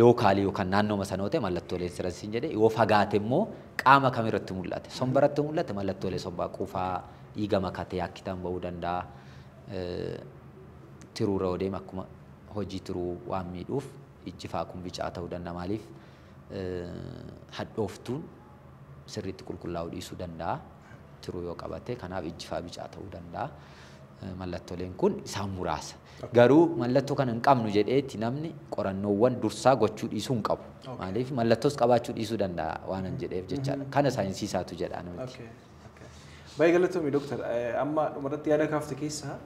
Lookaalii yookaan naannoo sanaa ta'e mallattooleen sirra siin jedhee yoo fagaate immoo qaama kamirratti mul'ate somba irratti mul'ate mallattoolee sombaa qufaa dhiiga makatee akkitaan ba'uu danda'a. Tiruurra yoo deeme akkuma hojii tiruu waan miidhuuf ijji faa kun bicaa ta'uu danda'a. Maaliif hadhooftuun sirriitti qulqullaa'uu dhiisuu danda'a. Tiruu yoo qabate kanaaf ijji faa bicaa ta'uu danda'a. Mallattooleen kun isaan muraasa. Garuu mallattoo kana hin qabnu jedheetti namni qorannoowwan dursaa gochuu dhiisuu hin qabu. Maaliif mallattoos qabaachuu dhiisuu danda'a waan hin jedheef jechaadha. Kana saayinsiisaatu jedha namatti. Baay'ee galatoomii dooktar. Amma dhumarratti yaada kaafte keessaa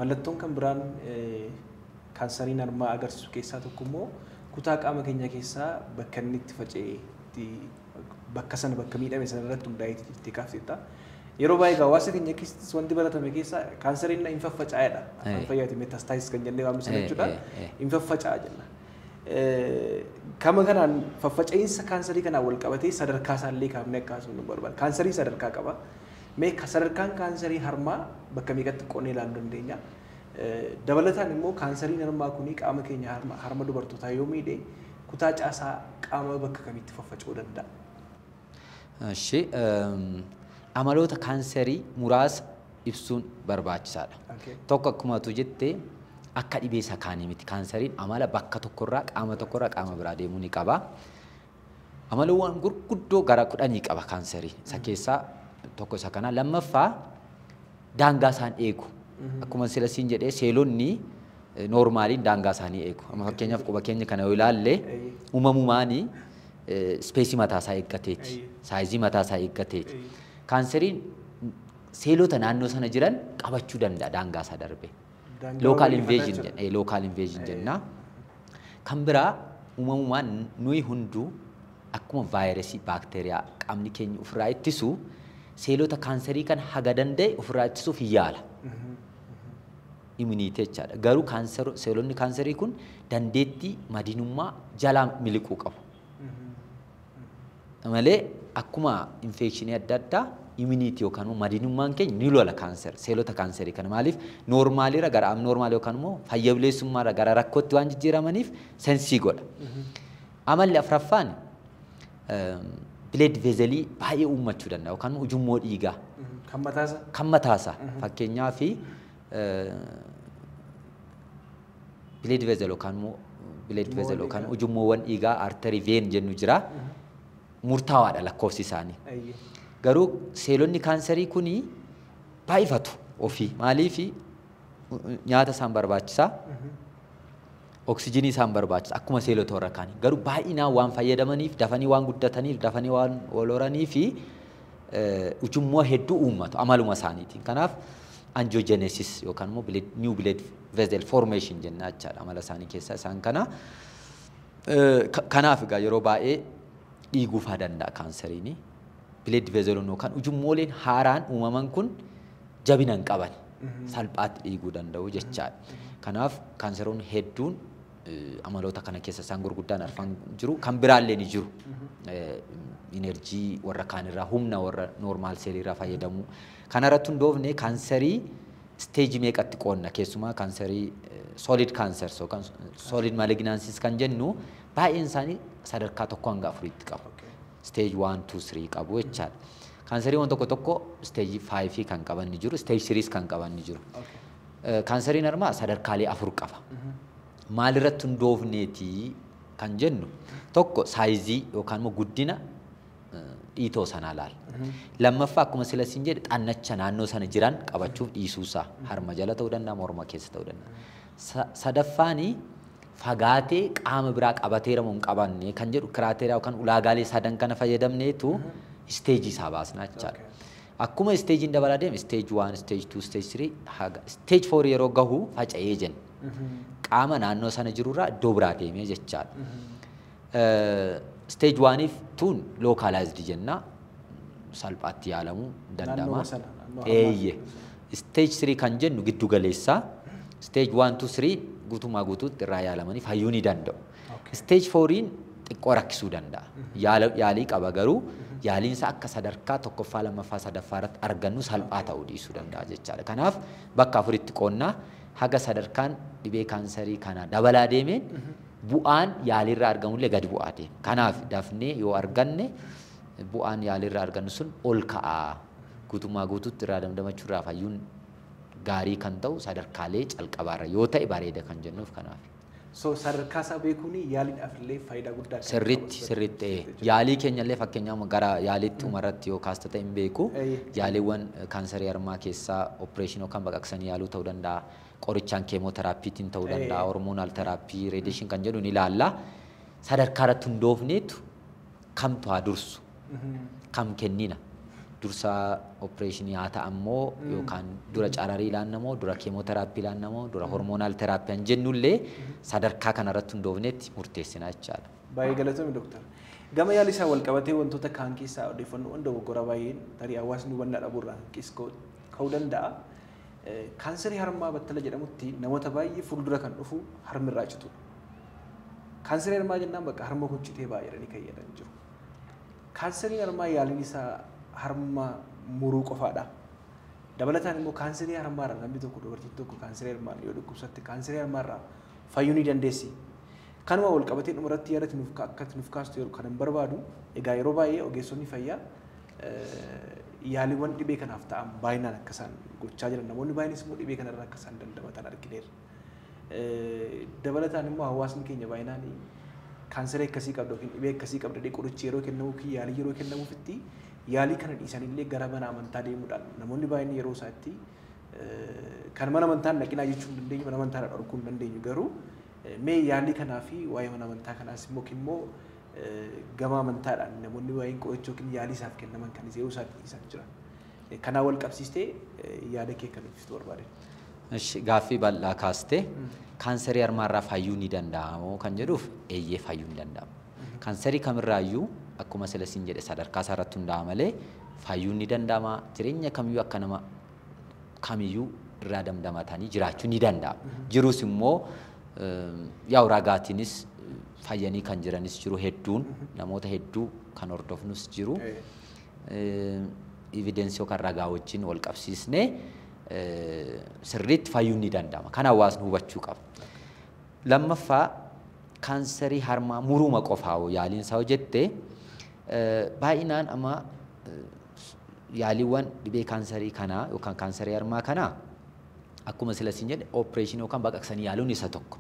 mallattoon kan biraan kaansariin harmaa agarsiisu keessaa tokko immoo kutaa qaama keenya keessaa bakka inni itti faca'ee bakka sana bakka miidhame sana irratti hundaa'ee itti kaafteetta. Yeroo baay'ee hawaasa keenya keessattis wanti baratame keessaa kaansariin hin faffaca'edha. Afaan fayyaatiin meetastaayisis kan jennee waamnu sana jechuudha. Hin faffaca'a jenna. Kama kanaan faffaca'iinsa kaansarii kanaan wal qabatee sadarkaa isaallee kaafnee akkasuma nu barbaada. Kaansariin sadarkaa qaba. Mee sadarkaan kaansarii harmaa bakka meeqatti qoonnee ilaaluu dandeenya? Dabalataan immoo kaansariin harmaa kuni qaama keenya harma dubartootaa yoo miidhe kutaa caasaa qaama bakka kamitti faffaca'uu danda'a? Amaloota kaansarii muraasa ibsuun barbaachisaadha. Tokko akkuma atu jettee akka dhibee isa kaanii miti. Kaansariin amala bakka tokkorraa qaama biraa deemuu ni qaba. Amalawwan gurguddoo gara 10 qaba kaansarii. Isa keessaa tokko isa kana. Lammaffaa daangaa isaan eegu. Akkuma sila siin jedhee seelonni noormaaliin daangaa isaanii eegu. Fakkeenyaaf quba keenya kana yoo ilaalle uumamumaanii ispeesii mataa isaa eeggateeti. Saayizii mataa isaa eeggateeti. Kaansariin seelota naannoo sana jiran qabachuu danda'a daangaa isaa darbe. Local invasion jenna. Kan biraa uumamumaan nuyi hunduu akkuma vaayirasii baakteeriyaa qaamni keenya ofirraa ittisu seelota kaansarii kan haga danda'e ofirraa ittisuuf yaala. Immuniitee jechaadha. Garuu seelonni kaansarii kun dandeettii madinummaa jalaa miliquu qabu. Malee akkuma infekshinii adda addaa immunity yookaan madinummaan keenya ni lola kaanser seelota kaanserii kana maaliif noormaaliirra gara abnoormaal yookaan immoo fayya bileessummaarra gara rakkootti waan jijjiiramaniif sensii godha. Amalli afuraffaan bileed vezelii baay'ee uummachuu danda'a yookaan immoo ujummoo dhiigaa. Kan mataasa fakkeenyaaf bileed vezel yookaan immoo bileed vezel yookaan ujummoowwan dhiigaa arterii veen jennu jira. Murtaawaadha lakkoofsi isaanii. Garuu seelonni kaanserii kuni baay'ifatu ofii maaliif nyaata isaan barbaachisaa oksijiinii isaan barbaachisa akkuma seelota warra kaanii garuu baay'inaan waan fayyadamaniif dafanii waan guddataniif dafanii waan walhoraniif ujummoo hedduu uummatu amaluma isaaniitiin. Kanaaf angiogenesis yookaan immoo new blood vessel formation jenna jechaadha amala isaanii keessaa isaan kana. Kanaaf egaa yeroo baay'ee dhiiguufaa danda'a kaanseriin. Blood vessel yookaan ujummooleen haaraan uumaman kun jabina hin qaban salphaatti dhiiguu danda'u jechaadha. Kanaaf kaanseroon hedduun amaloota kana keessa isaan gurguddaan arfan jiru kan biraallee ni jiru. Enerjii warra kaanirraa humna warra noormaal seeliirraa fayyadamu. Kanarratti hundoofne kaanserii steejii meeqatti qoonna keessumaa kaanserii solid cancers yookaan solid malignancies kan jennu baay'een isaanii sadarkaa tokko hanga afuriitti qabu. Stage 1, 2, 3 qabu jechaadha. Kaanseriiwwan tokko tokko stage 5 kan qaban ni jiru, stage 3 kan qaban ni jiru. Kaanseriin harmaa sadarkaalee afur qaba. Maalirratti hundoofneeti kan jennu tokko saayizii yookaan immoo guddina dhiitoo sanaa laala. Lammaffaa akkuma sila siin jedhe xannacha naannoo sana jiran qabachuuf dhiisuusaa harma jala ta'uu danda'a morma keessa ta'uu danda'a. Sadaffaanii fagaatee qaama biraa qabateera moo hin qabanne kan jedhu kiraateeriyaa yookaan ulaagaalee sadan kana fayyadamneetu isteejii isaa baasnaa jechaadha. Akkuma isteejiin dabalaa deeme stage 1, stage 2, stage 3 haga stage 4 yeroo gahu faca'ee jenna. Qaama naannoo sana jirurraa iddoo biraa deemee jechaadha. Stage 1 if tuun localized jenna salphaatti yaalamuu danda'ama. Stage 3 kan jennu giddu galeessaa. Stage 1 to 3 guutumaa guutuutti irraa yaalamanii fayyuu ni danda'u. Stage 4 xiqqoo rakkisuu danda'a. Yaalii qaba garuu yaaliinsa akka sadarkaa tokkoffaa lammaffaa sadaffaa irratti argannu salphaa ta'uu dhiisuu danda'a jechaadha. Kanaaf bakka afuritti qoonnaa haga sadarkaan dhibee kaanserii kana dabalaa deemeen bu'aan yaaliirraa argamullee gadi bu'aa deema. Kanaaf dafnee yoo arganne bu'aan yaaliirraa argannu sun ol ka'aa guutumaa guutuutti irraa damdamachuurraa fayyuun gaarii kan ta'u sadarkaalee calqabaarra yoo ta'e bareeda kan jennuuf kanaaf. So sadarkaa isaa beekuun yaaliidhaaf illee faayidaa guddaa qaba. Sirriitti yaalii keenya illee fakkeenyaaf gara yaaliitti umarratti yoo kaasta ta'e hin beeku yaaliiwwan kaanserii harmaa keessaa opereeshinii yookaan baqaqsanii yaaluu ta'uu danda'a. Qorichaan keemooteraapiitiin ta'uu danda'a. Hormoonaal teraappii reediishin kan jedhu ni ilaalla. Sadarkaa irratti hundoofneetu kamtu haa dursu kam kennina. Dursa opereeshinii haa ta'ammoo yookaan dura cararii ilaannamoo dura keemooteraappii ilaannamoo dura hormoonaal teraappii jennullee sadarkaa kanarratti hundoofneetti murteessinaa jechaadha. Baay'ee galatoomii dooktar. Gama yaalii isaa wal qabatee wantoota kaan keessaa odeeffannoo hunda dogoggora baay'een tarii hawaasni hubannaa dhabuurraa ka'uu danda'a. Kaanserii harmaa battala jedhamutti namoota baay'ee fuuldura kan dhufu harmirraa citu. Kaanserii harmaa jennaan bakka harma kun citee baay'eedhaan kan jedhan jiru. Kaanserii harmaa yaaliin isaa harma muruu qofaadha. Dabalataan immoo kaanserii harmaarraa namni tokko dubartiin tokko kaanserii harmaan yoo dhukkubsatte kaanserii harmaarraa fayyuu ni dandeessi. Kanuma wal qabatee dhumarratti yaadatti akka nuuf kaastu yeroo kanan barbaadu egaa yeroo baay'ee ogeessonni fayyaa yaaliiwwan dhibee kanaaf ta'an baay'inaan akka isaan gochaa jiran namoonni baay'eenis immoo dhibee kanarraa akka isaan dandamatan argineerra. Dabalataan immoo hawaasni keenya baay'inaan kaanserii akkasii qabdu yookiin dhibee akkasii qabdu qorichi yeroo kennamuuf yaalii yeroo kennamuufitti yaalii kana dhiisanillee gara mana amantaa deemuudhaan namoonni baay'een yeroo isaatti kan mana amantaan dhaqinaa jechuu hin dandeenyu mana amantaa dhorkuu hin dandeenyu garuu mee yaalii kanaa fi waa'ee mana amantaa kanaas immoo gama amantaadhaan namoonni baay'een qoricha yookiin yaalii isaaf kennaman kan yeroo isaatti dhiisan jira. Kanaa wal qabsiistee yaada kee kan ibsitu barbaade. Gaaffii bal'aa kaastee kaanserii harmaarraa fayyuu ni danda'amoo kan jedhuuf eeyyee fayyuu ni danda'ama. Kaanserii kamirraayyuu akkuma sila siin jedhe sadarkaa isaarratti hundaa'a malee fayyuun ni danda'ama. Jireenya kamiyyuu akka nama kamiyyuu irraa damdamatanii jiraachuu ni danda'ama. Jirus immoo yaa'u ragaatiinis fayyanii kan jiranis jiru hedduun namoota hedduu kan hordofnus jiru. evidence yookaan ragaa wajjin wal qabsiisnee sirriitti fayyuun ni danda'ama. Kan hawaasni hubachuu qaba. Lammaffaa kaansarii harmaa muruma qofaa yaaliin isaa hojjette baay'inaan amma yaaliiwwan dhibee kaansarii kanaa yookaan kaansarii harmaa kanaa akkuma sila siin jedhe opereeshinii yookaan baqaqsanii yaaluun isa tokko.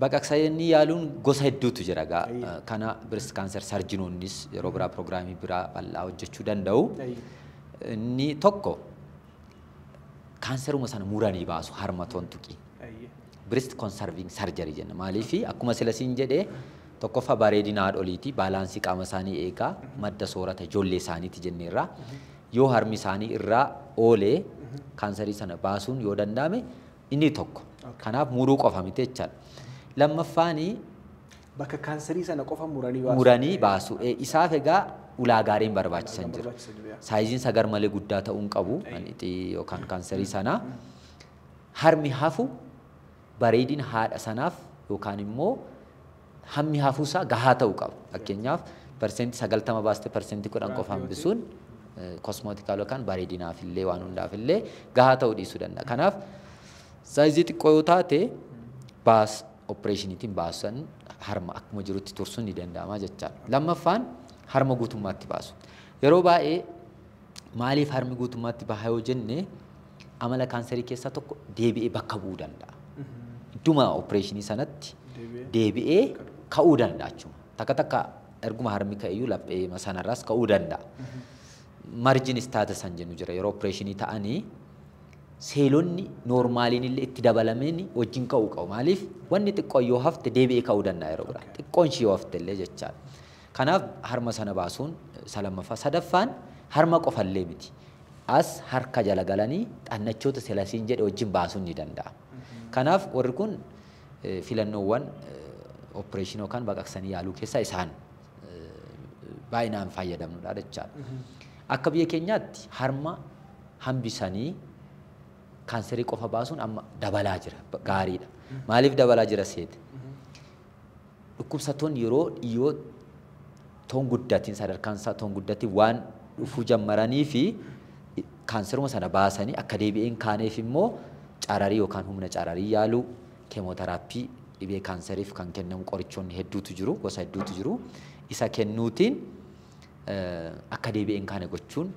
Baqaqsanii yaaluun gosa hedduutu jira gaa kana breast cancer sarjinoonnis yeroo biraa piroogiraamii biraa bal'aa hojjechuu danda'u. Inni tokko kaanseruma sana muranii baasu harma tontuqii. Breast conserving surgery jenna. Maaliif akkuma sila siin jedhe tokkoffaa bareedina haadholiiti baalaansii qaama isaanii eegaa madda soorata ijoollee isaaniiti jenneerra yoo harmi isaanii irraa oolee kaansarii sana baasuun yoo danda'ame inni tokko. Kanaaf muruu qofa miti jechaadha. Lammaffaani bakka kaansarii sana qofa muranii baasu. Isaaf egaa ulaagaariin barbaachisan jiru. Saayiziin isaa gar malee guddaa ta'uun qabu yookaan kaansarii sana harmi hafu bareedina haadha sanaaf yookaan immoo hammi hafuusaa gahaa ta'uu qaba. Fakkeenyaaf persentii 90 baaste persentii 10 qofa hambisuun kosmootiikaal yookaan bareedinaaf illee waan hundaaf illee gahaa ta'uu dhiisuu danda'a. Kanaaf saayizii xiqqoo yoo taate opereeshiniitiin baasan harma akkuma jirutti tursuun ni danda'ama jechaadha. Lammaffaan harma guutummaatti baasu. Yeroo baay'ee maaliif harmi guutummaatti baha yoo jenne amala kaansarii keessaa tokko deebi'ee bakka bu'uu danda'a. Idduma opereeshinii sanatti deebi'ee ka'uu danda'a jechuudha. Takka erguma harmi ka'eyyuu laphee sanarraas ka'uu danda'a. Margin status san jennu jira yeroo opereeshinii ta'anii seelonni noormaaliin illee itti dabalameen wajjin ka'uu qabu. Maaliif wanni xiqqoon yoo hafte deebi'ee ka'uu danda'a yeroo biraa. Xiqqoon ishee yoo hafte illee jechaadha. Kanaaf harma sana baasuun lammaffaa. Sadaffaan harma qofallee miti. As harka jala galanii xannachoota selasiin jedhe wajjin baasuun ni danda'a. Kanaaf warri kun filannoowwan opereeshinii yookaan baqaqsanii yaaluu keessaa isaan baay'inaan fayyadamnudha jechaadha. Akka biyya keenyaatti harma hambisanii kaansarii qofa baasuun amma dabalaa jira gaariidha. Maaliif dabalaa jira seete? Dhukkubsattoonni yeroo dhiyoo toon guddatiin sadarkaan isaa toon guddatiin waan dhufuu jammaranii fi kaanseruma sana baasanii akka deebi'een kaaneef immoo cararii yookaan humna cararii yaaluu keemooteraappii dhibee kaanseriif kan kennamu qorichoonni hedduutu jiru gosa hedduutu jiru isa kennuutiin akka deebi'een kaane gochuun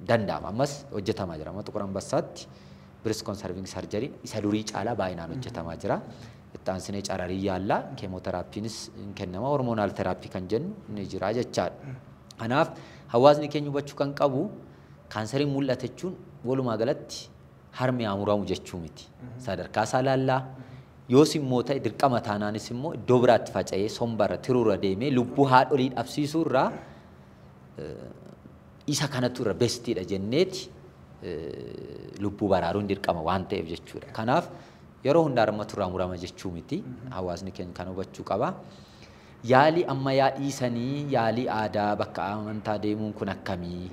danda'ama. Ammas hojjetamaa jira. Amma Xuqur Ambassaatti breast conserving surgery isa durii caalaa baay'inaan hojjetamaa jira. Itti aansinee cararii yaallaa keemooteraapiinis kennama hormoonaal teraappii kan jennu ni jira jechaadha. Kanaaf hawaasni keenya hubachuu kan qabu kaanseriin mul'ate jechuun walumaa galatti harmi muramu jechuu miti. Sadarkaa isaa laallaa yoos immoo ta'e dirqama taanaanis immoo iddoo biraatti faca'ee sombarra tiruurra deemee lubbuu haadholii dhabsiisuu irraa isa kanatu irra bestiidha jenneeti lubbuu baraaruun dirqama waan ta'eef jechuudha. Kanaaf yeroo hundaa harmatu irraa murama jechuu miti. Hawaasni keenya kan hubachuu qaba. Yaalii ammayyaa dhiisanii yaalii aadaa bakka amantaa deemuun kun akkamii?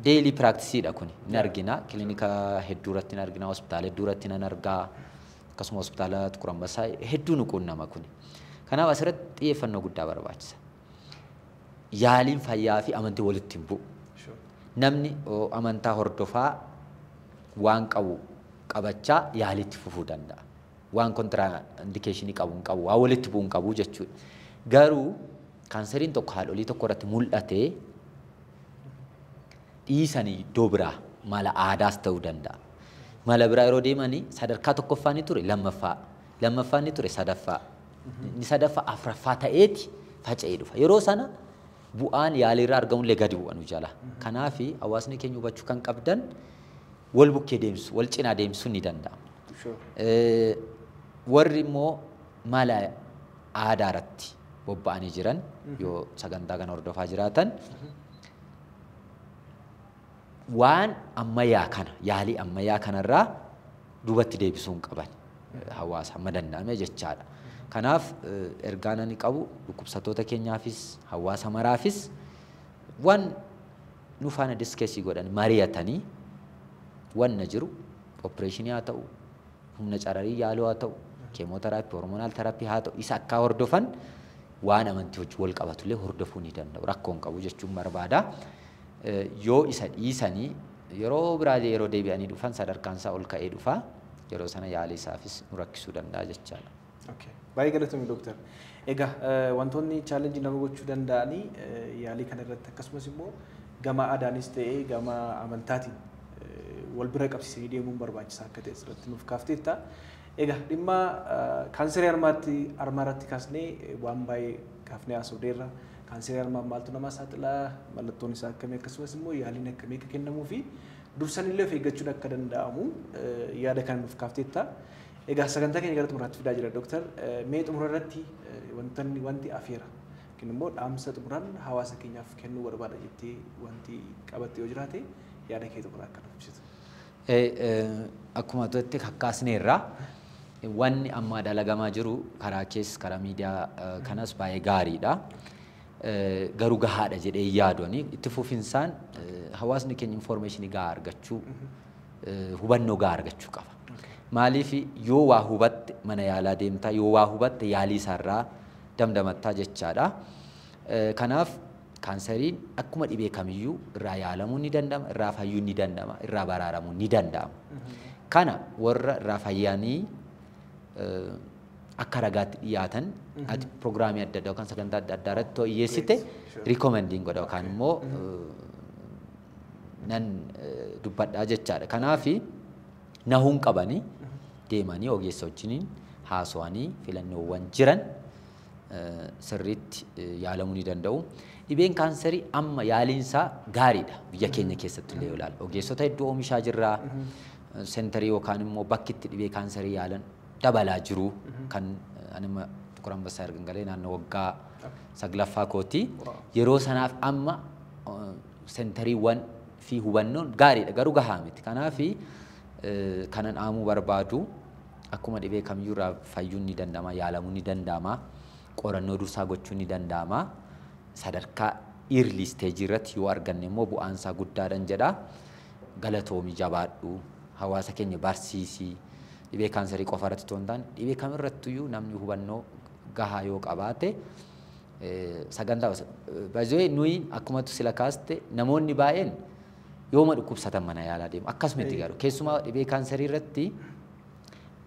Daily practice kun ni argina. Kilinika hedduu irratti ni argina. Hospitaala hedduu irratti ni argaa. Akkasuma hospitaala Xuqur Ambassaa hedduu nu quunnama kun. Kanaaf asirratti xiyyeeffannoo guddaa barbaachisa. Yaaliin fayyaa fi amantii walitti hin bu'u. Namni amantaa hordofaa waan qabu qabachaa yaalitti fufuu danda'a. Waan kontiraa indikeeshinii qabu hin qabu, waan walitti bu'u hin qabu jechuudha. Garuu kaanseriin tokko haadholii tokko irratti mul'atee dhiisanii iddoo biraa mala aadaas ta'uu danda'a. Mala biraa yeroo deemanii sadarkaa tokkoffaa ni ture lammaffaa ni ture sadaffaa. Inni sadaffaa afuraffaa ta'eeti faca'ee dhufa. Yeroo sana bu'aan yaaliirraa argamullee gadi bu'anu jala. Kanaaf hawaasni keenya hubachuu kan qabdan wal bukkee deemsu, wal cinaa deemsuun ni danda'ama. Warri immoo mala aadaa irratti bobba'anii jiran yoo sagantaa kana hordofaa jiraatan waan ammayyaa kana yaalii ammayyaa kanarraa duubatti deebisuu hin qaban hawaasa amma danda'ame jechaadha. Kanaaf ergaan ani qabu dhukkubsattoota keenyaafis hawaasa maraafis waan nu faana diskeesii godhan mari'atanii wanna jiru opereeshinii haa ta'u humna cararii yaaluu haa ta'u keemooteraappii hormoonaal teraappii haa ta'u isa akka hordofan waan amantii wajjin wal qabatullee hordofuu ni danda'u rakkoon qabu jechuun barbaada. yoo isa dhiisanii yeroo biraalee yeroo deebi'anii dhufan sadarkaan isaa ol ka'ee dhufa yeroo sana yaalii isaafis nu rakkisuu danda'a jechaadha. Okay. Baay'ee galatoomi dooktar. Egaa wantoonni chaalenjii nama gochuu danda'anii yaalii kana irratti akkasumas immoo gama aadaanis ta'ee gama amantaatiin wal bira qabsiisanii deemuun barbaachisaa akka ta'e irratti nuuf kaafteetta. Egaa dhimma kaanserii harmaa irratti kaasnee waan baay'ee kaafnee haasofneerra. Kaanserii harmaa maaltu nama saaxilaa, mallattoon isaa akkamii akkasumas immoo yaaliin akkamii akka kennamuu fi dursanillee of eeggachuun akka danda'amu yaada kana nuuf kaafteetta. Egaa sagantaa keenya gara xumuraatti fidaa jira dooktar. Mee xumura irratti wanti afeera yookiin immoo dhaamsa xumuraan hawaasa keenyaaf kennuu barbaada jettee wanti qabatte yoo jiraate yaada kee xumuraa akka nuuf ibsitu. Akkuma tutti kakkaasneerra wanni amma dalagamaa jiru karaa keessa karaa miidiyaa kanas baay'ee gaariidha. Garuu gahaadha jedhee yaadoni itti fufinsaan hawaasni keenya information gahaa argachuu hubannoo gahaa argachuu qaba. Maaliif yoo waa hubatte mana yaalaa deemtaa yoo waa hubatte yaalii isaarraa damdamattaa jechaadha. Kanaaf kaanseriin akkuma dhibee kamiyyuu irraa yaalamuu ni danda'ama, irraa fayyuu ni danda'ama, irraa baraaramuu ni danda'ama. Kana warra irraa fayyanii akka ragaatti dhiyaatan ati pirogiraamii adda addaa yookaan sagantaa adda addaa irratti hojjeessite rikomendiin godha yookaan immoo nan dubbadhaa jechaadha. Kanaaf nahuun qabanii deemanii ogeessa wajjiniin haasawanii filannoowwan jiran sirriitti yaalamuu ni danda'u. Dhibeen kaanserii amma yaaliinsaa gaariidha biyya keenya keessatti illee ilaala. Ogeessota hedduu oomishaa jirra. Sentarii yookaan immoo bakki itti dhibee kaanserii yaalan dabalaa jiru kan anima Tukur Ambassaa Argangalee naannoo waggaa 9ffaa kooti. Yeroo sanaaf amma sentariiwwan fi hubannoon gaariidha garuu gahaa miti. Kanaaf kanan dhaamuu barbaadu akkuma dhibee kamiyyuu irraa fayyuun ni danda'ama, yaalamuu ni danda'ama, qorannoo dursaa gochuun ni danda'ama. Sadarkaa early stage irratti yoo arganne immoo bu'aan isaa guddaadhan jedha. Galatoomi jabaadhu hawaasa keenya barsiisii dhibee kaanserii qofa irratti osoo hin taane dhibee kamirrattiyyuu namni hubannoo gahaa yoo qabaate sagantaa baay'ee nuyi akkuma sila kaaste namoonni baay'een yooma dhukkubsatan mana yaalaa deemu akkasumatti garuu keessumaa dhibee kaanserii irratti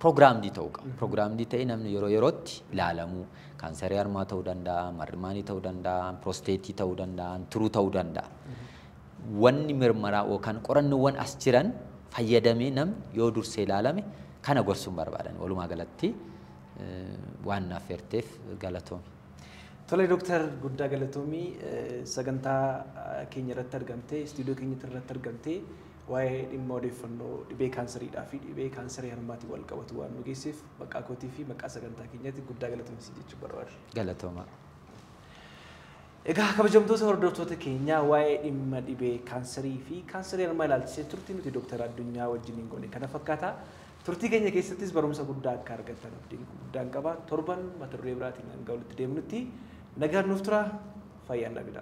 proogiraamdii ta'uu qaba. Proogiraamdii ta'ee namni yeroo yerootti ilaalamu kaanserii harmaa ta'uu danda'a, marrimaanii ta'uu danda'a, piroosteetii ta'uu danda'a, turuu ta'uu danda'a. Wanni mirmaraa yookaan qorannoowwan as jiran fayyadamee namni yoo dursee ilaalame kana gorsuun barbaadan walumaa galatti waan naaf feerteef galatoomi. Tole Dooktar Guddaa Galatoomii sagantaa keenya irratti argamtee istuudiyoo keenya irratti argamtee waa'ee dhimma odeeffannoo dhibee kaanseriidhaa fi dhibee kaanserii harmaatiin wal qabatu waan nu geesseef maqaa kootii fi maqaa sagantaa keenyaatti guddaa galatoomii jechuu barbaada. Galatooma. Egaa kabajamtoota hordoftoota keenyaa waa'ee dhimma dhibee kaanserii fi kaanserii harmaa ilaalchisee turtii nuti Dooktar Addunyaa wajjin goone kana fakkaata. Turtii keenya keessattis barumsa guddaa akka argattan abdiin guddaan qaba. Torban mata duree biraatiin hanga walitti deemnutti nagaan nuuf tura. Fayyaan dhabida.